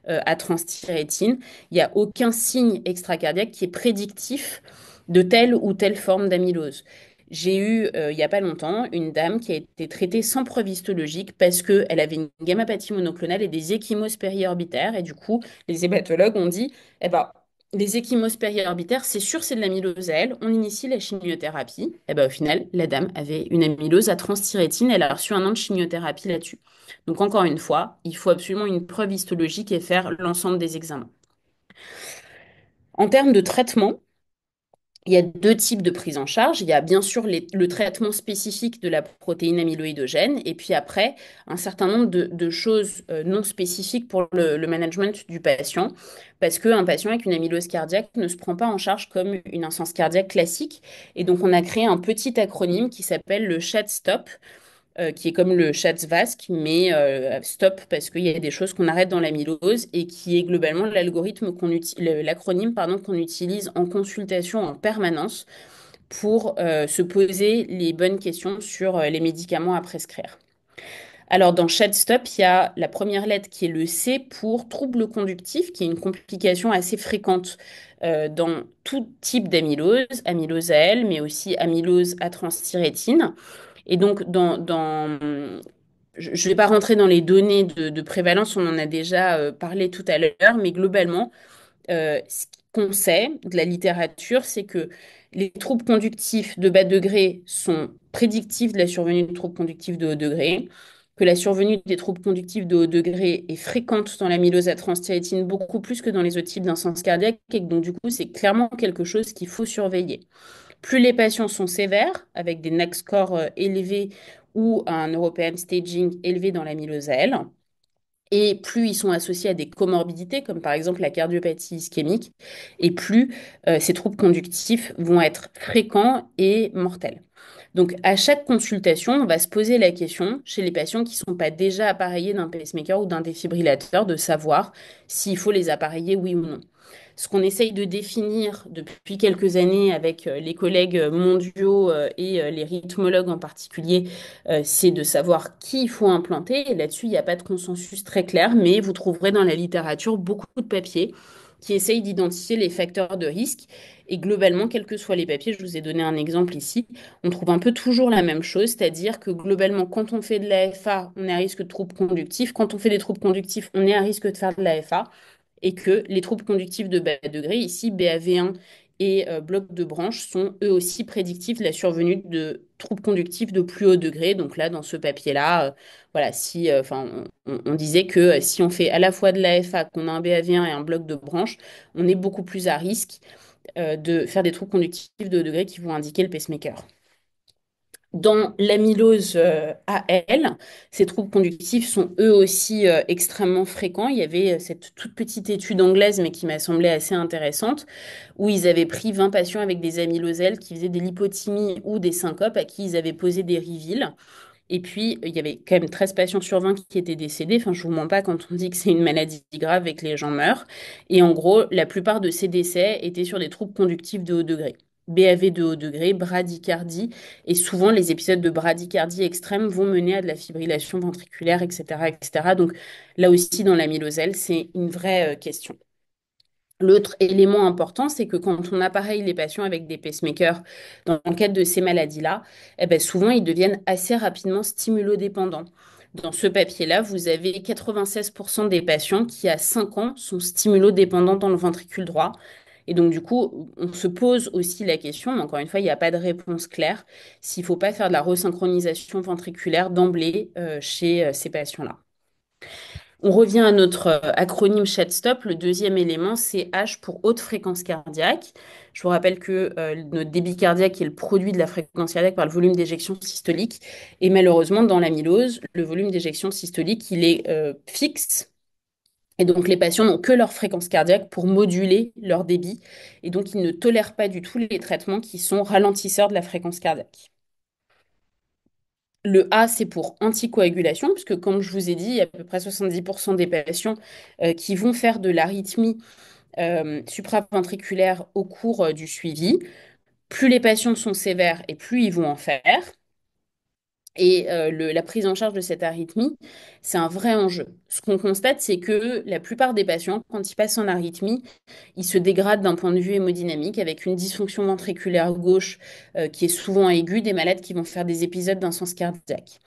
[SPEAKER 4] à transthyrétine, il n'y a aucun signe extracardiaque qui est prédictif de telle ou telle forme d'amylose. J'ai eu, il n'y a pas longtemps, une dame qui a été traitée sans preuve histologique parce qu'elle avait une gammapathie monoclonale et des ecchymoses périorbitaires. Et du coup, les hématologues ont dit, eh ben, les ecchymoses périorbitaires, c'est sûr, c'est de l'amylose à elle. On initie la chimiothérapie. Et ben, au final, la dame avait une amylose à transthyrétine. Elle a reçu 1 an de chimiothérapie là-dessus. Donc, encore une fois, il faut absolument une preuve histologique et faire l'ensemble des examens. En termes de traitement, il y a 2 types de prise en charge. Il y a bien sûr le traitement spécifique de la protéine amyloïdogène et puis après, un certain nombre de choses non spécifiques pour le management du patient. Parce qu'un patient avec une amylose cardiaque ne se prend pas en charge comme une insuffisance cardiaque classique. Et donc, on a créé un petit acronyme qui s'appelle le SHAD-STOP, qui est comme le Schatzvask, mais stop parce qu'il y a des choses qu'on arrête dans l'amylose et qui est globalement l'acronyme pardon qu'on utilise en consultation en permanence pour se poser les bonnes questions sur les médicaments à prescrire. Alors, dans SHAD-STOP, il y a la première lettre qui est le C pour trouble conductif, qui est une complication assez fréquente dans tout type d'amylose, amylose à L, mais aussi amylose à transthyrétine. Et donc, je ne vais pas rentrer dans les données de prévalence, on en a déjà parlé tout à l'heure, mais globalement, ce qu'on sait de la littérature, c'est que les troubles conductifs de bas degré sont prédictifs de la survenue de troubles conductifs de haut degré, que la survenue des troubles conductifs de haut degré est fréquente dans l'amylose à transthyrétine beaucoup plus que dans les autres types d'insuffisance cardiaque, et que donc du coup, c'est clairement quelque chose qu'il faut surveiller. Plus les patients sont sévères, avec des NAC scores élevés ou un European staging élevé dans l'amylose à L, et plus ils sont associés à des comorbidités, comme par exemple la cardiopathie ischémique, et plus ces troubles conductifs vont être fréquents et mortels. Donc, à chaque consultation, on va se poser la question, chez les patients qui ne sont pas déjà appareillés d'un pacemaker ou d'un défibrillateur, de savoir s'il faut les appareiller, oui ou non. Ce qu'on essaye de définir depuis quelques années avec les collègues mondiaux et les rythmologues en particulier, c'est de savoir qui il faut implanter. Et là-dessus, il n'y a pas de consensus très clair, mais vous trouverez dans la littérature beaucoup de papiers qui essayent d'identifier les facteurs de risque. Et globalement, quels que soient les papiers, je vous ai donné un exemple ici, on trouve un peu toujours la même chose, c'est-à-dire que globalement, quand on fait de l'AFA, on est à risque de troubles conductifs. Quand on fait des troubles conductifs, on est à risque de faire de l'AFA et que les troubles conductifs de bas degré, ici BAV1 et bloc de branche, sont eux aussi prédictifs de la survenue de troubles conductifs de plus haut degré. Donc là, dans ce papier-là, voilà, si, on disait que si on fait à la fois de l'AFA, qu'on a un BAV1 et un bloc de branche, on est beaucoup plus à risque de faire des troubles conductifs de haut degré qui vont indiquer le pacemaker. Dans l'amylose AL, ces troubles conductifs sont eux aussi extrêmement fréquents. Il y avait cette toute petite étude anglaise, mais qui m'a semblé assez intéressante, où ils avaient pris 20 patients avec des amyloses L qui faisaient des lipothymies ou des syncopes, à qui ils avaient posé des Riviles. Et puis, il y avait quand même 13 patients sur 20 qui étaient décédés. Enfin, je vous mens pas quand on dit que c'est une maladie grave et que les gens meurent. Et en gros, la plupart de ces décès étaient sur des troubles conductifs de haut degré. BAV de haut degré, bradycardie, et souvent les épisodes de bradycardie extrême vont mener à de la fibrillation ventriculaire, etc., etc. Donc là aussi, dans l'amyloselle, c'est une vraie question. L'autre élément important, c'est que quand on appareille les patients avec des pacemakers dans le cadre de ces maladies-là, eh ben souvent ils deviennent assez rapidement stimulodépendants. Dans ce papier-là, vous avez 96% des patients qui, à 5 ans, sont stimulodépendants dans le ventricule droit. Et donc, du coup, on se pose aussi la question, mais encore une fois, il n'y a pas de réponse claire, s'il ne faut pas faire de la resynchronisation ventriculaire d'emblée chez ces patients-là. On revient à notre acronyme SHAD-STOP. Le deuxième élément, c'est H pour haute fréquence cardiaque. Je vous rappelle que notre débit cardiaque est le produit de la fréquence cardiaque par le volume d'éjection systolique. Et malheureusement, dans l'amylose, le volume d'éjection systolique, il est fixe. Et donc, les patients n'ont que leur fréquence cardiaque pour moduler leur débit. Et donc, ils ne tolèrent pas du tout les traitements qui sont ralentisseurs de la fréquence cardiaque. Le A, c'est pour anticoagulation, puisque comme je vous ai dit, il y a à peu près 70% des patients qui vont faire de l'arythmie supraventriculaire au cours du suivi. Plus les patients sont sévères et plus ils vont en faire. Et la prise en charge de cette arythmie, c'est un vrai enjeu. Ce qu'on constate, c'est que la plupart des patients, quand ils passent en arythmie, ils se dégradent d'un point de vue hémodynamique avec une dysfonction ventriculaire gauche qui est souvent aiguë, des malades qui vont faire des épisodes d'insuffisance cardiaque.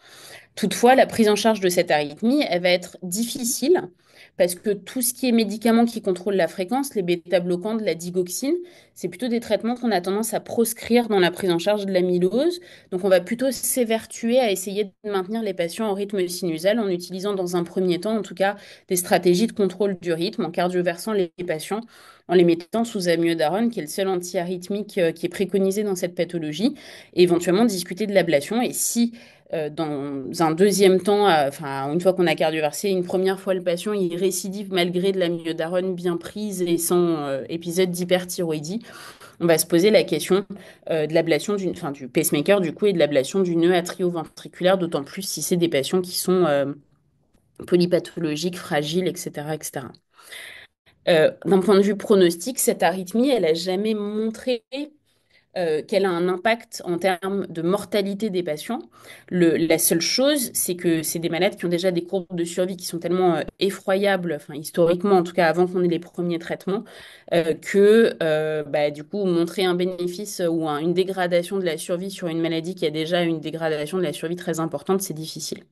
[SPEAKER 4] Toutefois, la prise en charge de cette arythmie, elle va être difficile parce que tout ce qui est médicaments qui contrôlent la fréquence, les bêta-bloquants, de la digoxine, c'est plutôt des traitements qu'on a tendance à proscrire dans la prise en charge de l'amylose. Donc, on va plutôt s'évertuer à essayer de maintenir les patients en rythme sinusal en utilisant dans un premier temps, en tout cas, des stratégies de contrôle du rythme, en cardioversant les patients, en les mettant sous amiodarone, qui est le seul antiarythmique qui est préconisé dans cette pathologie, et éventuellement discuter de l'ablation. Et si dans un deuxième temps, enfin, une fois qu'on a cardioversé, une première fois le patient, il récidive malgré de la myodarone bien prise et sans épisode d'hyperthyroïdie, on va se poser la question de l'ablation enfin, du pacemaker du coup et de l'ablation du nœud atrioventriculaire, d'autant plus si c'est des patients qui sont polypathologiques, fragiles, etc., etc. D'un point de vue pronostic, cette arythmie, elle n'a jamais montré qu'elle a un impact en termes de mortalité des patients. La seule chose, c'est que c'est des malades qui ont déjà des courbes de survie qui sont tellement effroyables, enfin historiquement en tout cas avant qu'on ait les premiers traitements, que bah, du coup montrer un bénéfice ou une dégradation de la survie sur une maladie qui a déjà une dégradation de la survie très importante, c'est difficile.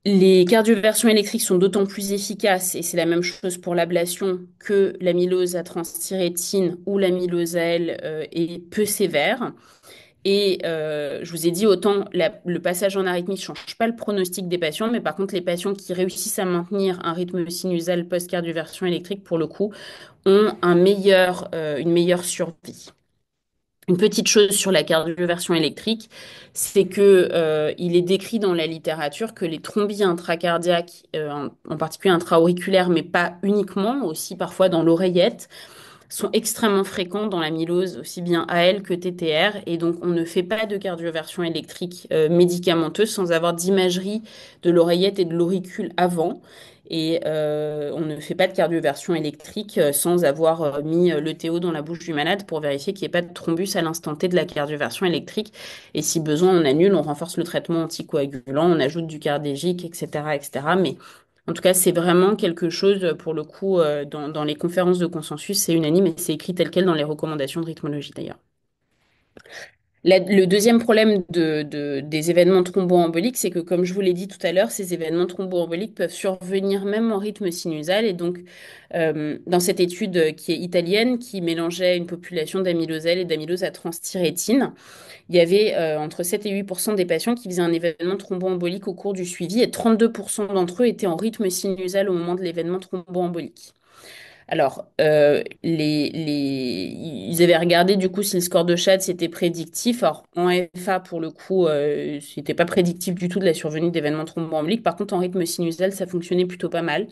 [SPEAKER 4] Les cardioversions électriques sont d'autant plus efficaces, et c'est la même chose pour l'ablation, que l'amylose à transthyrétine ou l'amylose à L est peu sévère. Et je vous ai dit, autant le passage en arythmie ne change pas le pronostic des patients, mais par contre, les patients qui réussissent à maintenir un rythme sinusal post-cardioversion électrique, pour le coup, ont une meilleure survie. Une petite chose sur la cardioversion électrique, c'est que il est décrit dans la littérature que les thrombies intracardiaques, en particulier intra-auriculaires, mais pas uniquement, aussi parfois dans l'oreillette, sont extrêmement fréquents dans l'amylose, aussi bien AL que TTR, et donc on ne fait pas de cardioversion électrique médicamenteuse sans avoir d'imagerie de l'oreillette et de l'auricule avant. Et on ne fait pas de cardioversion électrique sans avoir mis le TO dans la bouche du malade pour vérifier qu'il n'y ait pas de thrombus à l'instant T de la cardioversion électrique. Et si besoin, on annule, on renforce le traitement anticoagulant, on ajoute du cardégique, etc., etc. Mais en tout cas, c'est vraiment quelque chose, pour le coup, dans les conférences de consensus, c'est unanime et c'est écrit tel quel dans les recommandations de rythmologie d'ailleurs. Le deuxième problème des événements thromboemboliques, c'est que, comme je vous l'ai dit tout à l'heure, ces événements thromboemboliques peuvent survenir même en rythme sinusal. Et donc, dans cette étude qui est italienne, qui mélangeait une population d'amylose L et d'amylose à transthyrétine, il y avait entre 7 et 8% des patients qui faisaient un événement thromboembolique au cours du suivi et 32% d'entre eux étaient en rythme sinusal au moment de l'événement thromboembolique. Alors, ils avaient regardé du coup si le score de Schad c'était prédictif. Alors, en FA, pour le coup, c'était pas prédictif du tout de la survenue d'événements thromboemboliques. Par contre, en rythme sinusal, ça fonctionnait plutôt pas mal.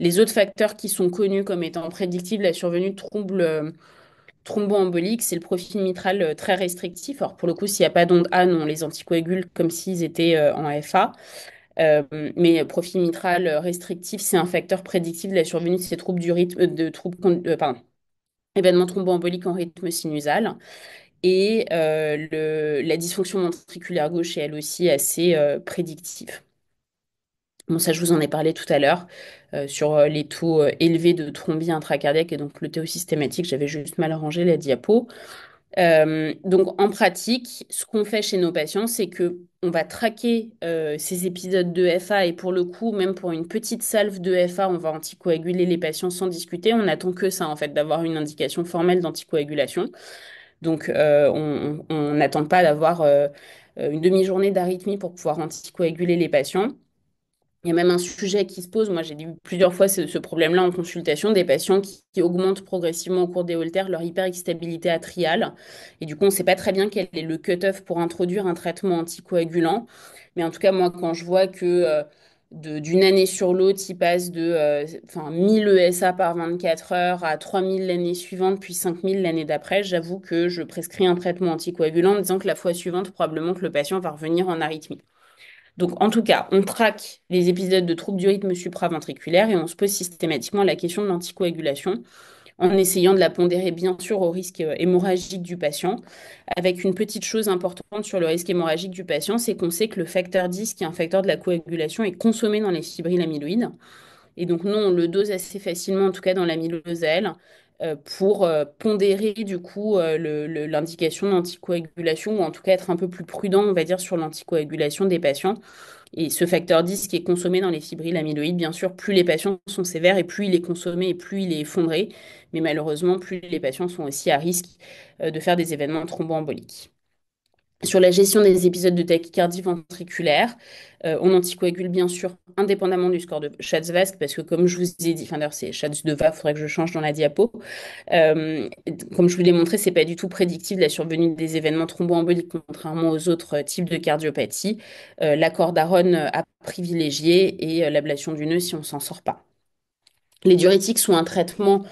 [SPEAKER 4] Les autres facteurs qui sont connus comme étant prédictifs de la survenue de troubles thromboemboliques, c'est le profil mitral très restrictif. Alors, pour le coup, s'il n'y a pas d'onde A, non, les anticoagules comme s'ils étaient en FA. Mais profil mitral restrictif, c'est un facteur prédictif de la survenue de ces troubles du rythme, pardon, événements thromboemboliques en rythme sinusal. Et la dysfonction ventriculaire gauche est elle aussi assez prédictive. Bon, ça, je vous en ai parlé tout à l'heure sur les taux élevés de thrombie intracardiaque et donc le TO systématique. J'avais juste mal rangé la diapo. Donc, en pratique, ce qu'on fait chez nos patients, c'est que on va traquer ces épisodes de FA et pour le coup, même pour une petite salve de FA, on va anticoaguler les patients sans discuter. On n'attend que ça, en fait, d'avoir une indication formelle d'anticoagulation. Donc, on n'attend pas d'avoir une demi-journée d'arythmie pour pouvoir anticoaguler les patients. Il y a même un sujet qui se pose. Moi, j'ai eu plusieurs fois ce problème-là en consultation, des patients qui augmentent progressivement au cours des holters leur hyperexcitabilité atriale. Et du coup, on ne sait pas très bien quel est le cut-off pour introduire un traitement anticoagulant. Mais en tout cas, moi, quand je vois que d'une année sur l'autre, il passe de 1000 ESA par 24 heures à 3000 l'année suivante, puis 5000 l'année d'après, j'avoue que je prescris un traitement anticoagulant en me disant que la fois suivante, probablement que le patient va revenir en arythmie. Donc, en tout cas, on traque les épisodes de troubles du rythme supraventriculaire et on se pose systématiquement la question de l'anticoagulation en essayant de la pondérer bien sûr au risque hémorragique du patient. Avec une petite chose importante sur le risque hémorragique du patient, c'est qu'on sait que le facteur 10, qui est un facteur de la coagulation, est consommé dans les fibrilles amyloïdes. Et donc, nous, on le dose assez facilement, en tout cas dans l'amylose à L, pour pondérer du coup l'indication d'anticoagulation ou en tout cas être un peu plus prudent, on va dire, sur l'anticoagulation des patients. Et ce facteur 10 qui est consommé dans les fibrilles amyloïdes, bien sûr, plus les patients sont sévères et plus il est consommé et plus il est effondré. Mais malheureusement, plus les patients sont aussi à risque de faire des événements thromboemboliques. Sur la gestion des épisodes de tachycardie ventriculaire, on anticoagule bien sûr indépendamment du score de Schatz-Vasque parce que comme je vous ai dit, enfin d'ailleurs c'est Schatz-Deva, il faudrait que je change dans la diapo. Euh, Comme je vous l'ai montré, c'est pas du tout prédictif de la survenue des événements thromboemboliques contrairement aux autres types de cardiopathie. L'accord d'Aaron à privilégier et l'ablation du nœud si on s'en sort pas. Les diurétiques sont un traitement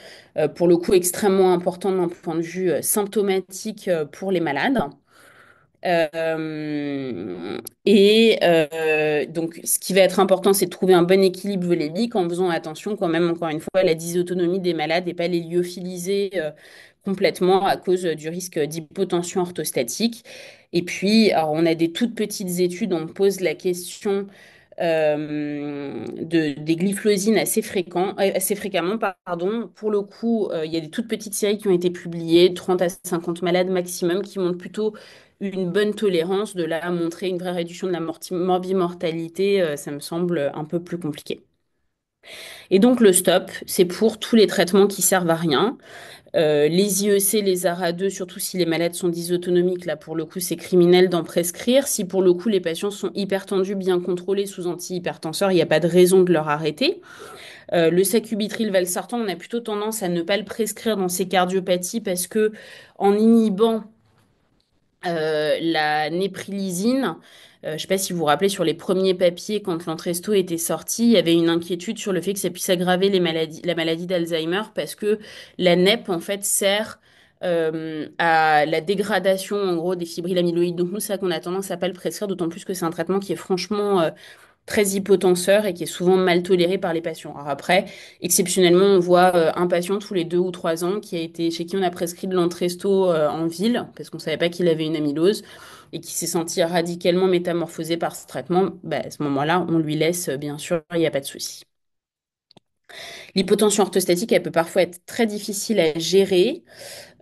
[SPEAKER 4] pour le coup extrêmement important d'un point de vue symptomatique pour les malades. Donc, ce qui va être important, c'est de trouver un bon équilibre volémique en faisant attention quand même, encore une fois, à la dysautonomie des malades et pas les lyophiliser complètement à cause du risque d'hypotension orthostatique. Et puis, alors, on a des toutes petites études, on pose la question des glyphosines assez fréquemment, pardon. Pour le coup, il y a des toutes petites séries qui ont été publiées, 30 à 50 malades maximum, qui montrent plutôt une bonne tolérance. De là à montrer une vraie réduction de la morbimortalité, ça me semble un peu plus compliqué. Et donc le stop, c'est pour tous les traitements qui servent à rien. Les IEC, les ARA2, surtout si les malades sont dysautonomiques, là pour le coup c'est criminel d'en prescrire. Si pour le coup les patients sont hypertendus, bien contrôlés sous antihypertenseurs, il n'y a pas de raison de leur arrêter. Le sacubitril valsartan, on a plutôt tendance à ne pas le prescrire dans ces cardiopathies parce que en inhibant la néprilysine, je ne sais pas si vous vous rappelez sur les premiers papiers, quand l'Entresto était sorti, il y avait une inquiétude sur le fait que ça puisse aggraver la maladie d'Alzheimer parce que la NEP, en fait, sert à la dégradation, en gros, des fibrilles amyloïdes. Donc, nous, c'est ça qu'on a tendance à pas le prescrire, d'autant plus que c'est un traitement qui est franchement très hypotenseur et qui est souvent mal toléré par les patients. Alors après, exceptionnellement, on voit un patient tous les 2 ou 3 ans chez qui on a prescrit de l'Entresto en ville, parce qu'on savait pas qu'il avait une amylose, et qui s'est senti radicalement métamorphosé par ce traitement. Bah, à ce moment-là, on lui laisse, bien sûr, il n'y a pas de souci. L'hypotension orthostatique, elle peut parfois être très difficile à gérer.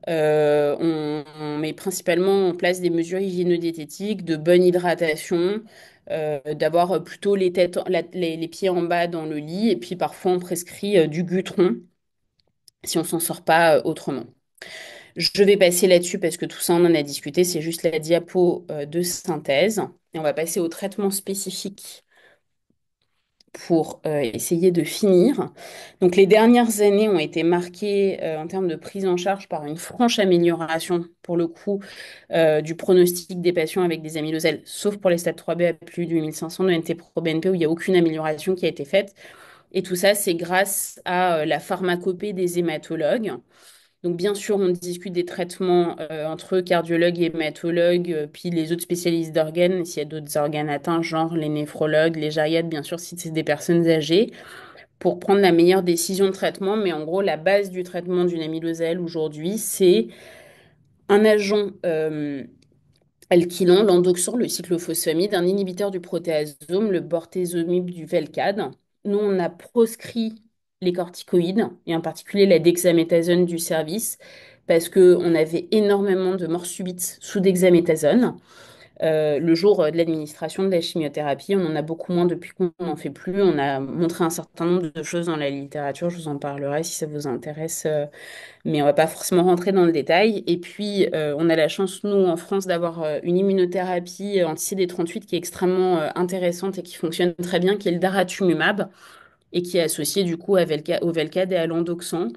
[SPEAKER 4] On met principalement en place des mesures hygiéno-diététiques, de bonne hydratation, d'avoir plutôt les pieds en bas dans le lit, et puis parfois on prescrit du Gutron si on s'en sort pas autrement. Je vais passer là-dessus parce que tout ça on en a discuté, c'est juste la diapo de synthèse. Et on va passer au traitement spécifique pour essayer de finir. Donc les dernières années ont été marquées en termes de prise en charge par une franche amélioration pour le coup du pronostic des patients avec des amylosèles, sauf pour les stades 3B à plus de 8500 de NT-proBNP où il n'y a aucune amélioration qui a été faite. Et tout ça, c'est grâce à la pharmacopée des hématologues. Donc, bien sûr, on discute des traitements entre cardiologues et hématologues, puis les autres spécialistes d'organes, s'il y a d'autres organes atteints, genre les néphrologues, les gériatres, bien sûr, si c'est des personnes âgées, pour prendre la meilleure décision de traitement. Mais en gros, la base du traitement d'une amylosèle aujourd'hui, c'est un agent alkylant, l'endoxan, le cyclophosphamide, un inhibiteur du protéasome, le bortezomib du Velcade. Nous, on a proscrit les corticoïdes, et en particulier la dexaméthasone du service, parce qu'on avait énormément de morts subites sous dexaméthasone. Le jour de l'administration de la chimiothérapie, on en a beaucoup moins depuis qu'on n'en fait plus. On a montré un certain nombre de choses dans la littérature, je vous en parlerai si ça vous intéresse mais on va pas forcément rentrer dans le détail. Et puis, on a la chance, nous, en France, d'avoir une immunothérapie anti-CD38 qui est extrêmement intéressante et qui fonctionne très bien, qui est le daratumumab, et qui est associé du coup au Velcade et à l'endoxan.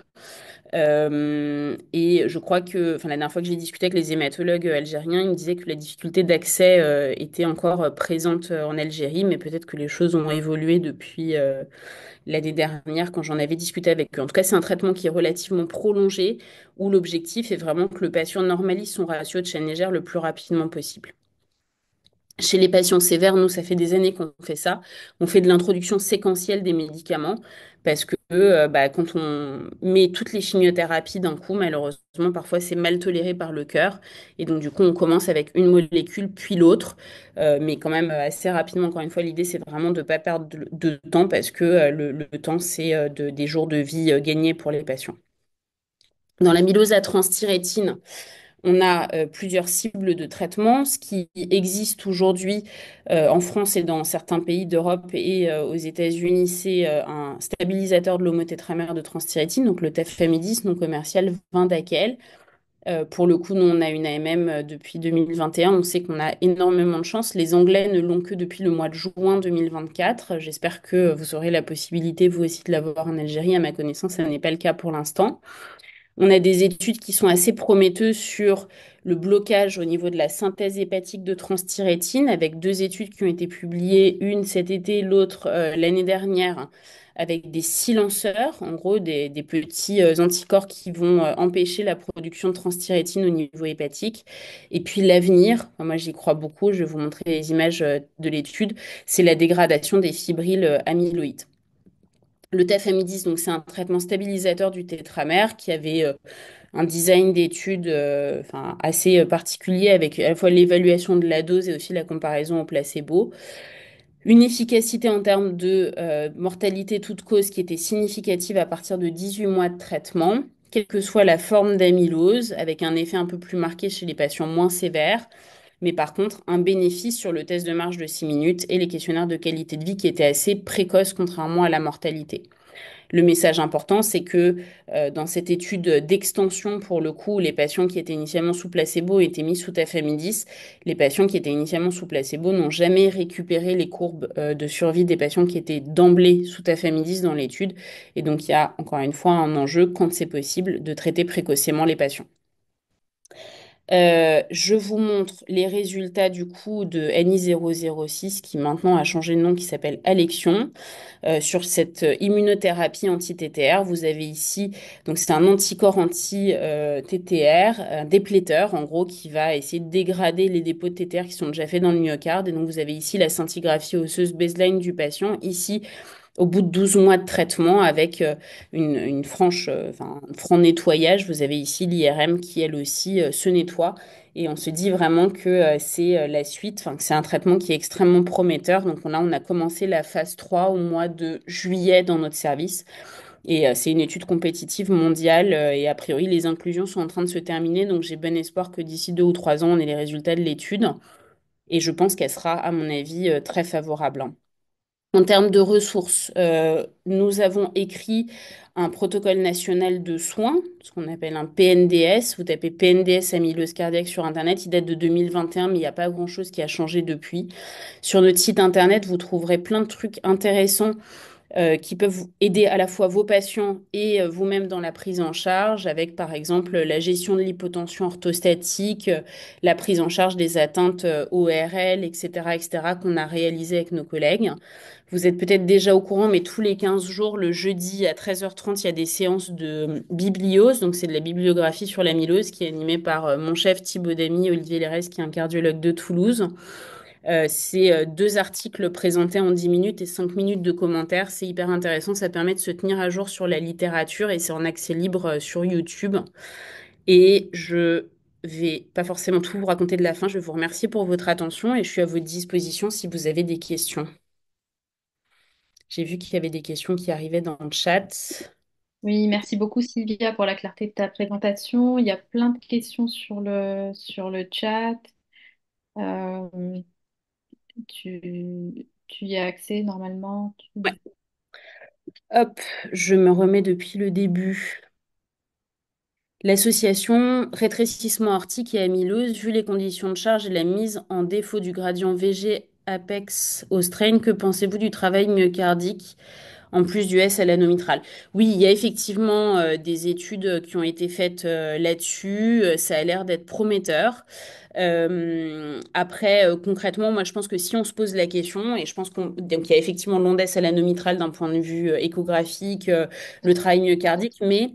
[SPEAKER 4] Et je crois que, enfin, la dernière fois que j'ai discuté avec les hématologues algériens, ils me disaient que la difficulté d'accès était encore présente en Algérie, mais peut-être que les choses ont évolué depuis l'année dernière quand j'en avais discuté avec eux. En tout cas, c'est un traitement qui est relativement prolongé, où l'objectif est vraiment que le patient normalise son ratio de chaîne légère le plus rapidement possible. Chez les patients sévères, nous, ça fait des années qu'on fait ça. On fait de l'introduction séquentielle des médicaments parce que quand on met toutes les chimiothérapies d'un coup, malheureusement, parfois c'est mal toléré par le cœur. Et donc, du coup, on commence avec une molécule, puis l'autre. Mais quand même, assez rapidement, encore une fois, l'idée, c'est vraiment de ne pas perdre de temps parce que le temps, c'est des jours de vie gagnés pour les patients. Dans l'amylose à transthyrétine, on a plusieurs cibles de traitement. Ce qui existe aujourd'hui en France et dans certains pays d'Europe et aux États-Unis, c'est un stabilisateur de l'homotétramère de transthyrétine, donc le tafamidis non commercial Vyndaqel. Pour le coup, nous, on a une AMM depuis 2021. On sait qu'on a énormément de chance. Les Anglais ne l'ont que depuis le mois de juin 2024. J'espère que vous aurez la possibilité, vous aussi, de l'avoir en Algérie. À ma connaissance, ça n'est pas le cas pour l'instant. On a des études qui sont assez prometteuses sur le blocage au niveau de la synthèse hépatique de transthyrétine, avec deux études qui ont été publiées, une cet été, l'autre l'année dernière, avec des silenceurs, en gros des petits anticorps qui vont empêcher la production de transthyrétine au niveau hépatique. Et puis l'avenir, enfin, moi j'y crois beaucoup, je vais vous montrer les images de l'étude, c'est la dégradation des fibrilles amyloïdes. Le tafamidis, donc c'est un traitement stabilisateur du tétramère qui avait un design d'études enfin, assez particulier avec à la fois l'évaluation de la dose et aussi la comparaison au placebo. Une efficacité en termes de mortalité toute cause qui était significative à partir de 18 mois de traitement, quelle que soit la forme d'amylose, avec un effet un peu plus marqué chez les patients moins sévères. Mais par contre, un bénéfice sur le test de marche de 6 minutes et les questionnaires de qualité de vie qui étaient assez précoces contrairement à la mortalité. Le message important, c'est que dans cette étude d'extension, pour le coup, les patients qui étaient initialement sous placebo étaient mis sous tafamidis. Les patients qui étaient initialement sous placebo n'ont jamais récupéré les courbes de survie des patients qui étaient d'emblée sous tafamidis dans l'étude. Et donc, il y a encore une fois un enjeu, quand c'est possible, de traiter précocement les patients. Je vous montre les résultats du coup de NI006 qui maintenant a changé de nom, qui s'appelle Alexion. Sur cette immunothérapie anti-TTR. Vous avez ici, donc c'est un anticorps anti-TTR, un dépléteur en gros qui va essayer de dégrader les dépôts de TTR qui sont déjà faits dans le myocarde. Et donc vous avez ici la scintigraphie osseuse baseline du patient. Ici, au bout de 12 mois de traitement avec une franche, enfin, un franc nettoyage, vous avez ici l'IRM qui, elle aussi, se nettoie. Et on se dit vraiment que c'est la suite, enfin, que c'est un traitement qui est extrêmement prometteur. Donc là, on a commencé la phase 3 au mois de juillet dans notre service. Et c'est une étude compétitive mondiale. Et a priori, les inclusions sont en train de se terminer. Donc j'ai bon espoir que d'ici 2 ou 3 ans, on ait les résultats de l'étude. Et je pense qu'elle sera, à mon avis, très favorable. En termes de ressources, nous avons écrit un protocole national de soins, ce qu'on appelle un PNDS. Vous tapez PNDS amylose cardiaque sur Internet, il date de 2021, mais il n'y a pas grand-chose qui a changé depuis. Sur notre site Internet, vous trouverez plein de trucs intéressants qui peuvent aider à la fois vos patients et vous-même dans la prise en charge, avec par exemple la gestion de l'hypotension orthostatique, la prise en charge des atteintes ORL, etc., etc., qu'on a réalisé avec nos collègues. Vous êtes peut-être déjà au courant, mais tous les 15 jours, le jeudi à 13h30, il y a des séances de bibliose, donc c'est de la bibliographie sur l'amylose qui est animée par mon chef Thibaut Damy, Olivier Lérès, qui est un cardiologue de Toulouse. C'est 2 articles présentés en 10 minutes et 5 minutes de commentaires. C'est hyper intéressant. Ça permet de se tenir à jour sur la littérature et c'est en accès libre sur YouTube. Et je vais pas forcément tout vous raconter de la fin. Je vais vous remercier pour votre attention et je suis à votre disposition si vous avez des questions. J'ai vu qu'il y avait des questions qui arrivaient dans le chat.
[SPEAKER 2] Oui, merci beaucoup Sylvia pour la clarté de ta présentation. Il y a plein de questions sur le chat. Euh, tu y as accès normalement.
[SPEAKER 4] Ouais. Hop, je me remets depuis le début. L'association rétrécissement aortique et amylose, vu les conditions de charge et la mise en défaut du gradient VG apex au strain, que pensez-vous du travail myocardique en plus du S à l'anomitrale? Oui, il y a effectivement des études qui ont été faites là-dessus. Ça a l'air d'être prometteur. Après, concrètement, moi, je pense que si on se pose la question, et je pense donc il y a effectivement l'onde S à l'anomitrale d'un point de vue échographique, le travail myocardique, mais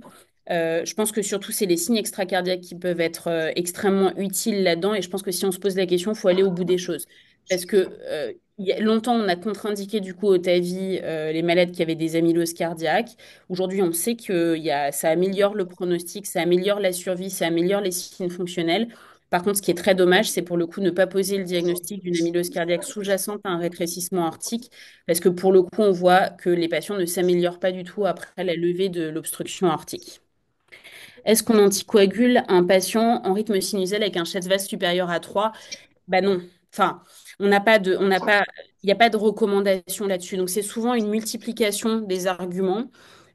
[SPEAKER 4] je pense que surtout, c'est les signes extracardiaques qui peuvent être extrêmement utiles là-dedans. Et je pense que si on se pose la question, il faut aller au bout des choses. Parce que longtemps, on a contre-indiqué du coup au TAVI les malades qui avaient des amyloses cardiaques. Aujourd'hui, on sait que ça améliore le pronostic, ça améliore la survie, ça améliore les signes fonctionnels. Par contre, ce qui est très dommage, c'est pour le coup ne pas poser le diagnostic d'une amylose cardiaque sous-jacente à un rétrécissement aortique, parce que pour le coup, on voit que les patients ne s'améliorent pas du tout après la levée de l'obstruction aortique. Est-ce qu'on anticoagule un patient en rythme sinusal avec un Schätzwert supérieur à 3? Bah non. Enfin, on n'a pas, il n'y a pas de recommandation là-dessus. Donc, c'est souvent une multiplication des arguments.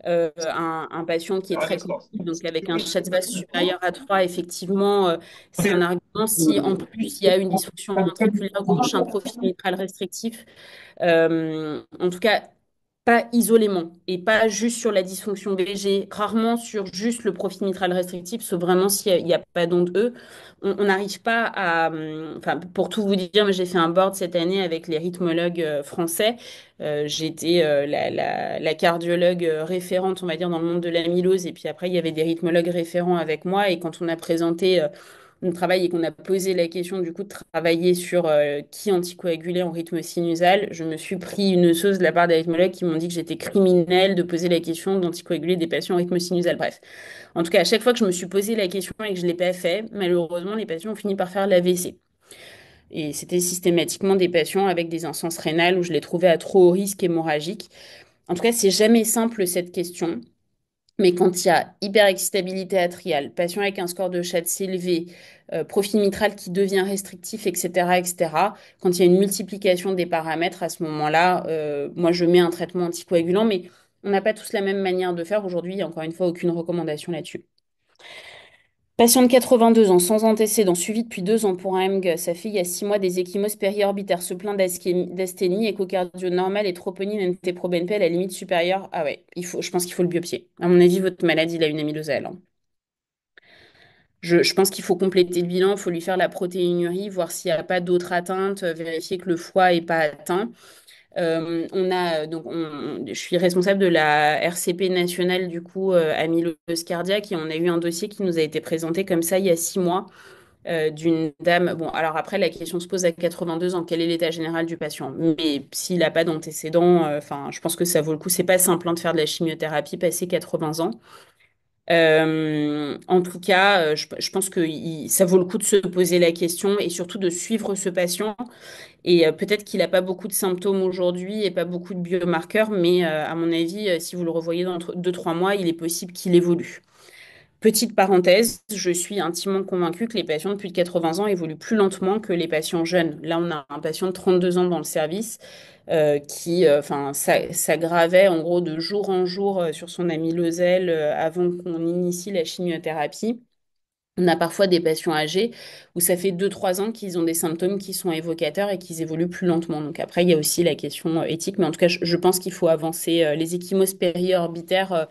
[SPEAKER 4] Un patient qui est très cognitif, donc avec un Schätzwert supérieur à 3, effectivement, c'est un argument. Si en plus il y a une dysfonction ventriculaire gauche, un profil mitral restrictif, en tout cas, pas isolément et pas juste sur la dysfonction VG, rarement sur juste le profil mitral restrictif, sauf vraiment s'il n'y a pas d'onde E. On n'arrive pas à. Enfin, pour tout vous dire, moi, j'ai fait un board cette année avec les rythmologues français. J'étais la cardiologue référente, on va dire, dans le monde de l'amylose. Et puis après, il y avait des rythmologues référents avec moi. Et quand on a présenté on travaille et qu'on a posé la question du coup de travailler sur qui anticoagulait en rythme sinusal, je me suis pris une sauce de la part des rythmologues qui m'ont dit que j'étais criminelle de poser la question d'anticoaguler des patients en rythme sinusal. Bref, en tout cas, à chaque fois que je me suis posé la question et que je ne l'ai pas fait, malheureusement, les patients ont fini par faire l'AVC. Et c'était systématiquement des patients avec des insuffisances rénales où je les trouvais à trop haut risque hémorragique. En tout cas, c'est jamais simple cette question. Mais quand il y a hyperexcitabilité atriale, patient avec un score de Schatz élevé, profil mitral qui devient restrictif, etc., etc., quand il y a une multiplication des paramètres, à ce moment-là, moi, je mets un traitement anticoagulant, mais on n'a pas tous la même manière de faire. Aujourd'hui, il n'y a encore une fois aucune recommandation là-dessus. Patient de 82 ans, sans antécédent, suivi depuis 2 ans pour un MG. Sa fille, il y a 6 mois, des ecchymoses périorbitaires, se plaint d'asthénie, échocardio normal et troponine NT-proBNP à la limite supérieure. Ah ouais, je pense qu'il faut le biopsier. À mon avis, votre maladie, il a une amylose à elle, hein. Je pense qu'il faut compléter le bilan, il faut lui faire la protéinurie, voir s'il n'y a pas d'autres atteintes, vérifier que le foie n'est pas atteint. Je suis responsable de la RCP nationale du coup amylose cardiaque et on a eu un dossier qui nous a été présenté comme ça il y a 6 mois d'une dame. Bon, alors après la question se pose à 82 ans, quel est l'état général du patient? Mais s'il n'a pas d'antécédent, enfin, je pense que ça vaut le coup. C'est pas simple hein, de faire de la chimiothérapie passé 80 ans. En tout cas, je pense que ça vaut le coup de se poser la question et surtout de suivre ce patient. Et peut-être qu'il n'a pas beaucoup de symptômes aujourd'hui et pas beaucoup de biomarqueurs, mais à mon avis, si vous le revoyez dans 2, 3 mois, il est possible qu'il évolue. Petite parenthèse, je suis intimement convaincue que les patients de plus de 80 ans évoluent plus lentement que les patients jeunes. Là, on a un patient de 32 ans dans le service qui enfin, s'aggravait en gros de jour en jour sur son amylosèle avant qu'on initie la chimiothérapie. On a parfois des patients âgés où ça fait 2, 3 ans qu'ils ont des symptômes qui sont évocateurs et qu'ils évoluent plus lentement. Donc après, il y a aussi la question éthique, mais en tout cas, je pense qu'il faut avancer. Les ecchymoses périorbitaires,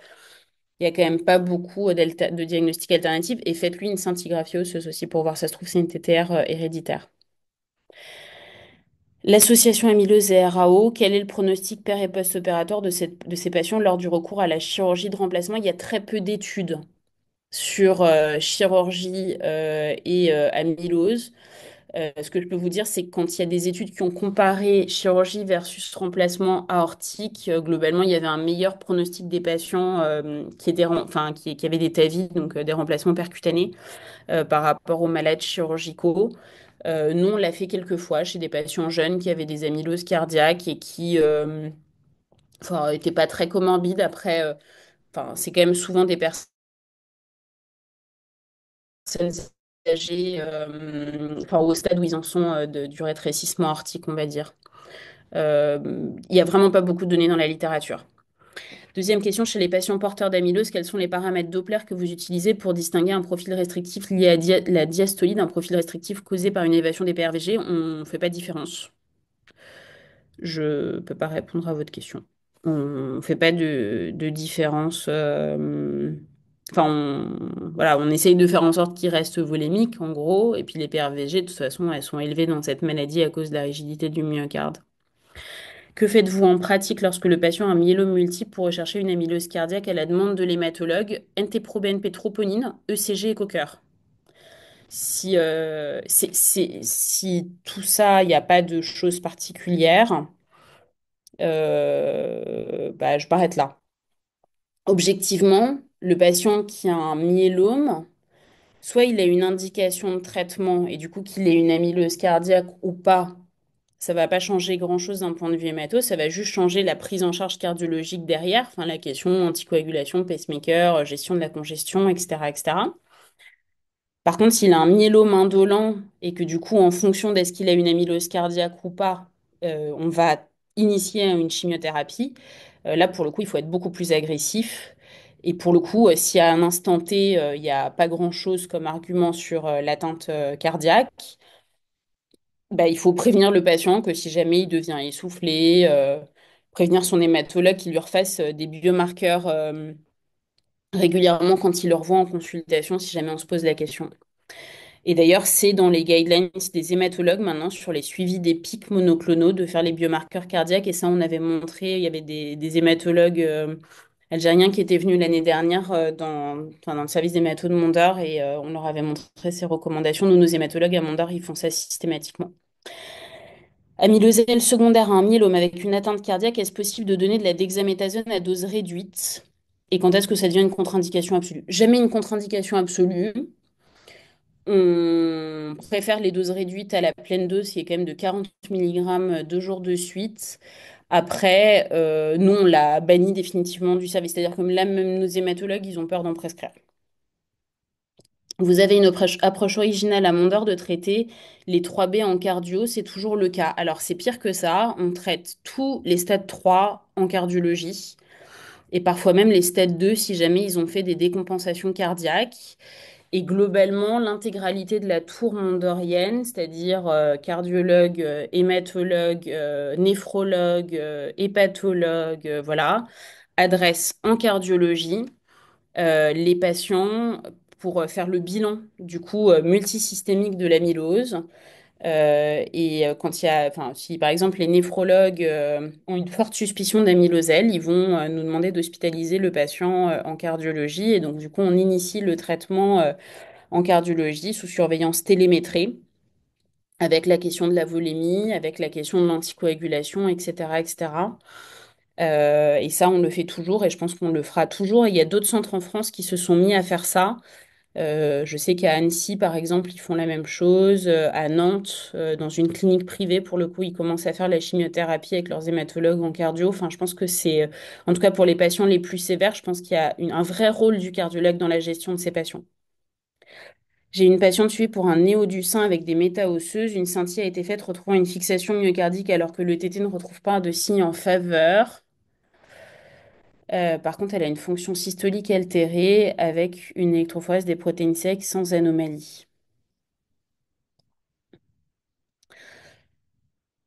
[SPEAKER 4] il y a quand même pas beaucoup de diagnostics alternatifs et faites-lui une scintigraphie osseuse aussi pour voir, ça se trouve, c'est une TTR héréditaire. L'association amyleuse et RAO, quel est le pronostic péri- et post-opératoire de ces patients lors du recours à la chirurgie de remplacement? Il y a très peu d'études sur chirurgie et amylose. Ce que je peux vous dire, c'est que quand il y a des études qui ont comparé chirurgie versus remplacement aortique, globalement, il y avait un meilleur pronostic des patients qui avaient des TAVI, donc des remplacements percutanés, par rapport aux malades chirurgicaux. Nous, on l'a fait quelques fois chez des patients jeunes qui avaient des amyloses cardiaques et qui enfin, n'étaient pas très comorbides. Après, enfin, c'est quand même souvent des personnes âgées, enfin, au stade où ils en sont du rétrécissement aortique, on va dire. Il n'y a vraiment pas beaucoup de données dans la littérature. Deuxième question, chez les patients porteurs d'amylose, quels sont les paramètres Doppler que vous utilisez pour distinguer un profil restrictif lié à la diastolie d'un profil restrictif causé par une élévation des PRVG? On ne fait pas de différence. Je ne peux pas répondre à votre question. On ne fait pas de différence. Enfin, voilà, on essaye de faire en sorte qu'ils restent volémiques, en gros. Et puis les PRVG, de toute façon, elles sont élevées dans cette maladie à cause de la rigidité du myocarde. Que faites-vous en pratique lorsque le patient a un myélome multiple pour rechercher une amylose cardiaque à la demande de l'hématologue? NT-proBNP troponine, ECG et coqueur. Si tout ça, il n'y a pas de choses particulières, bah, je m'arrête là. Objectivement, le patient qui a un myélome, soit il a une indication de traitement et du coup qu'il ait une amylose cardiaque ou pas, Ça va pas changer grand-chose d'un point de vue hémato, ça va juste changer la prise en charge cardiologique derrière, enfin la question anticoagulation, pacemaker, gestion de la congestion, etc., etc. Par contre, s'il a un myélome indolent et que du coup, en fonction d'est-ce qu'il a une amylose cardiaque ou pas, on va initier une chimiothérapie. Là, pour le coup, il faut être beaucoup plus agressif. Et pour le coup, si à un instant T, il n'y a pas grand-chose comme argument sur l'atteinte cardiaque, bah, il faut prévenir le patient que si jamais il devient essoufflé, prévenir son hématologue qu'il lui refasse des biomarqueurs régulièrement quand il le revoit en consultation, si jamais on se pose la question. Et d'ailleurs, c'est dans les guidelines des hématologues maintenant sur les suivis des pics monoclonaux de faire les biomarqueurs cardiaques. Et ça, on avait montré, il y avait des hématologues algériens qui étaient venus l'année dernière enfin, dans le service d'hémato de Mondor et on leur avait montré ces recommandations. Nous, nos hématologues à Mondor, ils font ça systématiquement. Amylosène secondaire à un myélome avec une atteinte cardiaque, est-ce possible de donner de la dexaméthasone à dose réduite? Et quand est-ce que ça devient une contre-indication absolue? Jamais une contre-indication absolue. On préfère les doses réduites à la pleine dose, qui est quand même de 40 mg 2 jours de suite. Après, nous, on l'a banni définitivement du service. C'est-à-dire que là, même nos hématologues, ils ont peur d'en prescrire. Vous avez une approche originale à Mondor de traiter les 3B en cardio, c'est toujours le cas. Alors, c'est pire que ça. On traite tous les stades 3 en cardiologie et parfois même les stades 2 si jamais ils ont fait des décompensations cardiaques. Et globalement, l'intégralité de la tour mondorienne, c'est-à-dire cardiologue, hématologue, néphrologue, hépatologue, voilà, adresse en cardiologie les patients pour faire le bilan du coup multisystémique de l'amylose. Quand il y a, enfin, si par exemple les néphrologues ont une forte suspicion d'amyloselle, ils vont nous demander d'hospitaliser le patient en cardiologie. Et donc, du coup, on initie le traitement en cardiologie sous surveillance télémétrée, avec la question de la volémie, avec la question de l'anticoagulation, etc., etc. Et ça, on le fait toujours et je pense qu'on le fera toujours. Et il y a d'autres centres en France qui se sont mis à faire ça. Je sais qu'à Annecy, par exemple, ils font la même chose. À Nantes, dans une clinique privée, pour le coup, ils commencent à faire la chimiothérapie avec leurs hématologues en cardio. Enfin, je pense que c'est, en tout cas pour les patients les plus sévères, je pense qu'il y a un vrai rôle du cardiologue dans la gestion de ces patients. J'ai une patiente suivie pour un néo du sein avec des méta-osseuses. Une scintille a été faite retrouvant une fixation myocardique alors que le TT ne retrouve pas de signe en faveur. Par contre, elle a une fonction systolique altérée avec une électrophorèse des protéines secs sans anomalie.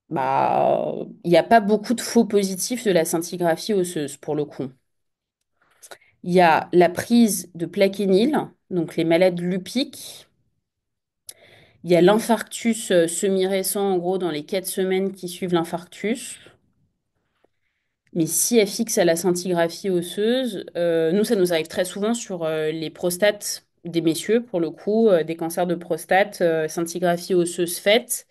[SPEAKER 4] Bah, il n'y a pas beaucoup de faux positifs de la scintigraphie osseuse pour le coup. Il y a la prise de plaquenil, donc les malades lupiques. Il y a l'infarctus semi-récent, en gros, dans les 4 semaines qui suivent l'infarctus. Mais si elle fixe à la scintigraphie osseuse, nous, ça nous arrive très souvent sur les prostates des messieurs, pour le coup, des cancers de prostate, scintigraphie osseuse faite,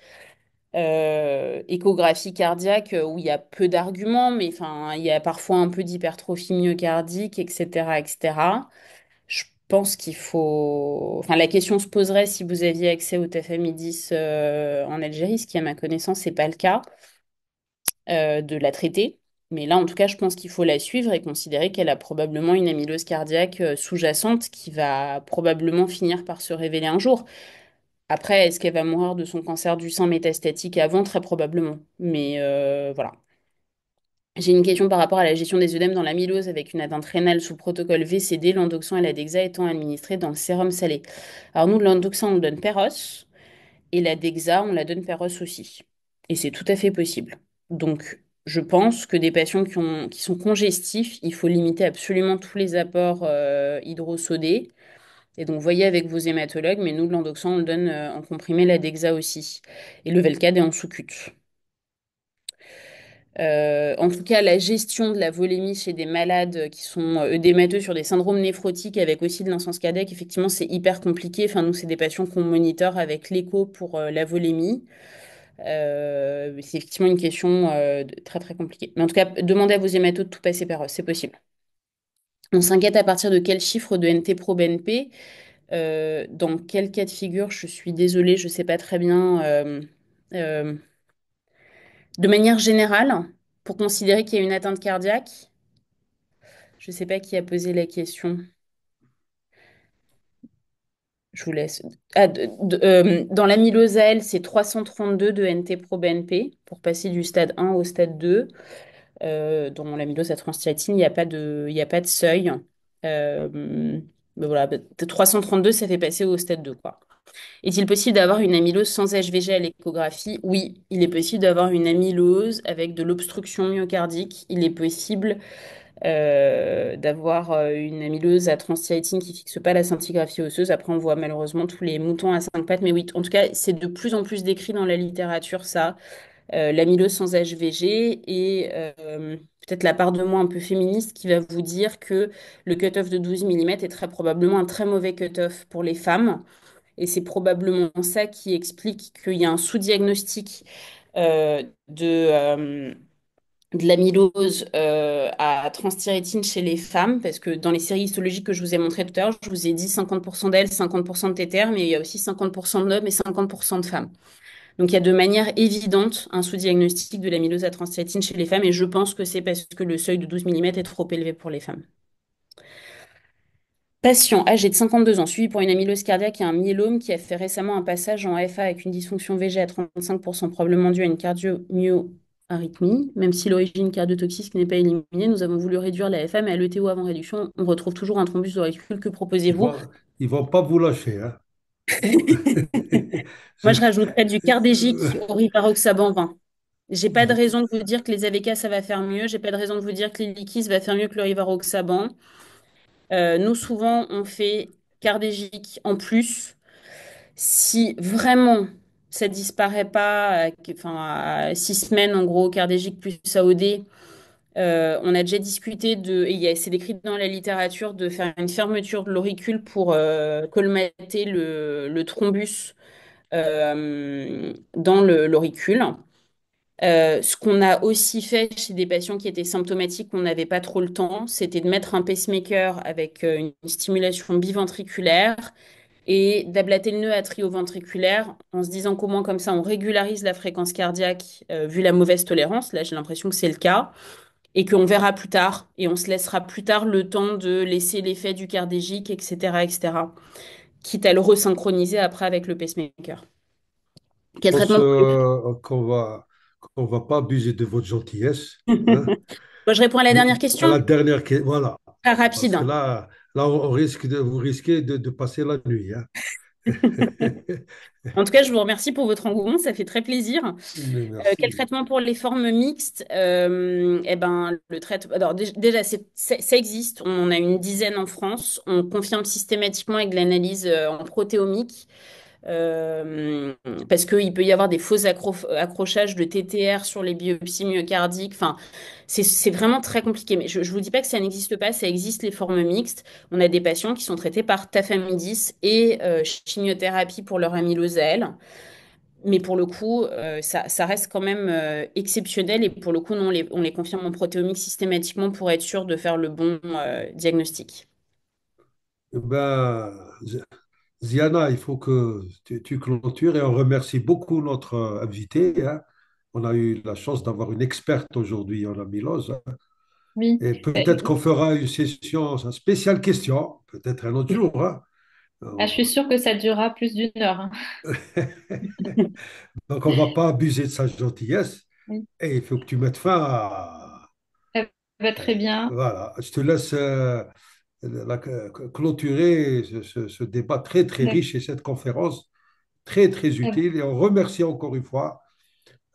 [SPEAKER 4] échographie cardiaque où il y a peu d'arguments, mais enfin, il y a parfois un peu d'hypertrophie myocardique, etc., etc. Je pense qu'il faut... Enfin, la question se poserait si vous aviez accès au tafamidis en Algérie, ce qui, à ma connaissance, n'est pas le cas de la traiter. Mais là, en tout cas, je pense qu'il faut la suivre et considérer qu'elle a probablement une amylose cardiaque sous-jacente qui va probablement finir par se révéler un jour. Après, est-ce qu'elle va mourir de son cancer du sein métastatique avant? Très probablement. Mais voilà. J'ai une question par rapport à la gestion des œdèmes dans l'amylose avec une atteinte rénale sous protocole VCD, l'endoxan et la dexa étant administrés dans le sérum salé. Alors nous, l'endoxan, on le donne Péros et la dexa, on la donne Péros aussi. Et c'est tout à fait possible. Donc, je pense que des patients qui sont congestifs, il faut limiter absolument tous les apports hydrosodés. Et donc, voyez avec vos hématologues, mais nous, de l'endoxan, on le donne en comprimé, la dexa aussi. Et le Velcade est en sous-cut. En tout cas, la gestion de la volémie chez des malades qui sont œdémateux sur des syndromes néphrotiques avec aussi de l'insuffisance cardiaque, effectivement, c'est hyper compliqué. Enfin, nous, c'est des patients qu'on monitor avec l'écho pour la volémie. C'est effectivement une question très, très compliquée. Mais en tout cas, demandez à vos hématos de tout passer par eux, c'est possible. On s'inquiète à partir de quel chiffre de NT-proBNP? Dans quel cas de figure? Je suis désolée, je ne sais pas très bien. De manière générale, pour considérer qu'il y a une atteinte cardiaque, je ne sais pas qui a posé la question. Je vous laisse. Ah, dans l'amylose à L, c'est 332 de NT-proBNP pour passer du stade 1 au stade 2. Dans l'amylose à transthyrétine, il y a pas de seuil. Mais voilà, 332, ça fait passer au stade 2, quoi. Est-il possible d'avoir une amylose sans HVG à l'échographie? Oui, il est possible d'avoir une amylose avec de l'obstruction myocardique. Il est possible d'avoir une amylose à transthyrétine qui fixe pas la scintigraphie osseuse. Après, on voit malheureusement tous les moutons à cinq pattes. Mais oui, en tout cas, c'est de plus en plus décrit dans la littérature, ça, l'amylose sans HVG. Et peut-être la part de moi un peu féministe qui va vous dire que le cut-off de 12 millimètres est très probablement un très mauvais cut-off pour les femmes. Et c'est probablement ça qui explique qu'il y a un sous-diagnostic de l'amylose à transthyrétine chez les femmes, parce que dans les séries histologiques que je vous ai montrées tout à l'heure, je vous ai dit 50% d'elles, 50% de tétères, mais il y a aussi 50% d'hommes et 50% de femmes. Donc il y a de manière évidente un sous-diagnostic de l'amylose à transthyrétine chez les femmes, et je pense que c'est parce que le seuil de 12 millimètres est trop élevé pour les femmes. Patient âgé de 52 ans, suivi pour une amylose cardiaque et un myélome qui a fait récemment un passage en AFA avec une dysfonction VG à 35%, probablement due à une cardiomyoarythmie. Même si l'origine cardiotoxique n'est pas éliminée, nous avons voulu réduire la AFA, mais à l'ETO avant réduction, on retrouve toujours un thrombus auriculaire. Que
[SPEAKER 1] Ils
[SPEAKER 4] proposez-vous?
[SPEAKER 1] vont, ils vont pas vous lâcher, hein.
[SPEAKER 4] Moi,
[SPEAKER 1] Je-
[SPEAKER 4] je rajouterais du cardégique au rivaroxaban 20. J'ai pas de raison de vous dire que les AVK, ça va faire mieux. J'ai pas de raison de vous dire que l'Ilikis va faire mieux que le rivaroxaban. Nous, souvent, on fait cardégique en plus. Si vraiment ça disparaît pas, enfin, à 6 semaines en gros, cardégique plus AOD, on a déjà discuté de, et c'est décrit dans la littérature, de faire une fermeture de l'auricule pour colmater le thrombus dans l'auricule. Ce qu'on a aussi fait chez des patients qui étaient symptomatiques, on n'avait pas trop le temps, c'était de mettre un pacemaker avec une stimulation biventriculaire et d'ablater le nœud atrioventriculaire en se disant qu'au moins comme ça on régularise la fréquence cardiaque vu la mauvaise tolérance. Là, j'ai l'impression que c'est le cas et qu'on verra plus tard et on se laissera plus tard le temps de laisser l'effet du cardégique, etc., etc. Quitte à le resynchroniser après avec le pacemaker. Quel
[SPEAKER 1] pense
[SPEAKER 4] traitement pour les...
[SPEAKER 1] qu'on va pas abuser de votre gentillesse, hein.
[SPEAKER 4] Bon, je réponds à la dernière
[SPEAKER 1] À la
[SPEAKER 4] question.
[SPEAKER 1] dernière, voilà,
[SPEAKER 4] Très
[SPEAKER 1] parce
[SPEAKER 4] rapide.
[SPEAKER 1] que là, on risque vous risquez de passer la nuit, hein.
[SPEAKER 4] En tout cas, je vous remercie pour votre engouement, ça fait très plaisir. Quel
[SPEAKER 1] Merci.
[SPEAKER 4] traitement pour les formes mixtes? Eh ben, le traitement. Alors déjà, ça existe. On en a une dizaine en France. On confirme systématiquement avec de l'analyse en protéomique euh, parce qu'il peut y avoir des faux accrochages de TTR sur les biopsies myocardiques. Enfin, c'est vraiment très compliqué. Mais je ne vous dis pas que ça n'existe pas. Ça existe les formes mixtes. On a des patients qui sont traités par tafamidis et chimiothérapie pour leur amylose à L. Mais pour le coup, ça reste quand même exceptionnel et pour le coup, nous, on les confirme en protéomique systématiquement pour être sûr de faire le bon diagnostic.
[SPEAKER 1] Ben, Ziana, il faut que tu clôtures et on remercie beaucoup notre invité, hein. On a eu la chance d'avoir une experte aujourd'hui en amylose, hein.
[SPEAKER 2] Oui.
[SPEAKER 1] Et peut-être qu'on fera une session spéciale question, peut-être un autre jour, hein.
[SPEAKER 2] Ah, je suis sûre que ça durera plus d'une heure, hein.
[SPEAKER 1] Donc, on ne va pas abuser de sa gentillesse
[SPEAKER 2] Oui.
[SPEAKER 1] et il faut que tu mettes fin à...
[SPEAKER 2] Ça va très bien.
[SPEAKER 1] Voilà, je te laisse clôturer ce débat très, très
[SPEAKER 2] D'accord.
[SPEAKER 1] riche et cette conférence très, très utile. Et on remercie encore une fois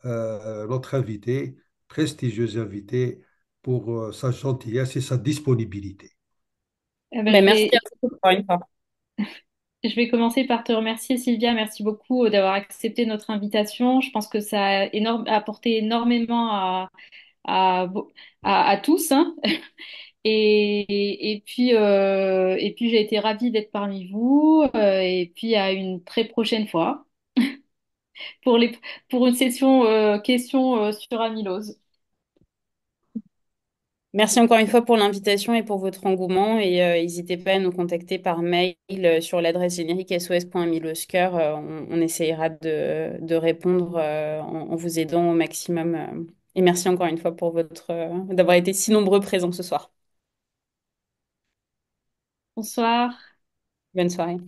[SPEAKER 1] notre invité, prestigieux invité, pour sa gentillesse et sa disponibilité.
[SPEAKER 2] Ben,
[SPEAKER 4] Ben, merci à vous encore une fois.
[SPEAKER 2] je vais commencer par te remercier, Sylvia. Merci beaucoup d'avoir accepté notre invitation. Je pense que ça a apporté énormément à, à tous, hein. Et puis j'ai été ravie d'être parmi vous. Et puis à une très prochaine fois pour pour une session questions sur amylose.
[SPEAKER 4] Merci encore une fois pour l'invitation et pour votre engouement. Et n'hésitez pas à nous contacter par mail sur l'adresse générique sos.milosker. On essayera de répondre en vous aidant au maximum. Et merci encore une fois pour d'avoir été si nombreux présents ce soir.
[SPEAKER 2] Bonsoir.
[SPEAKER 4] Bonne soirée.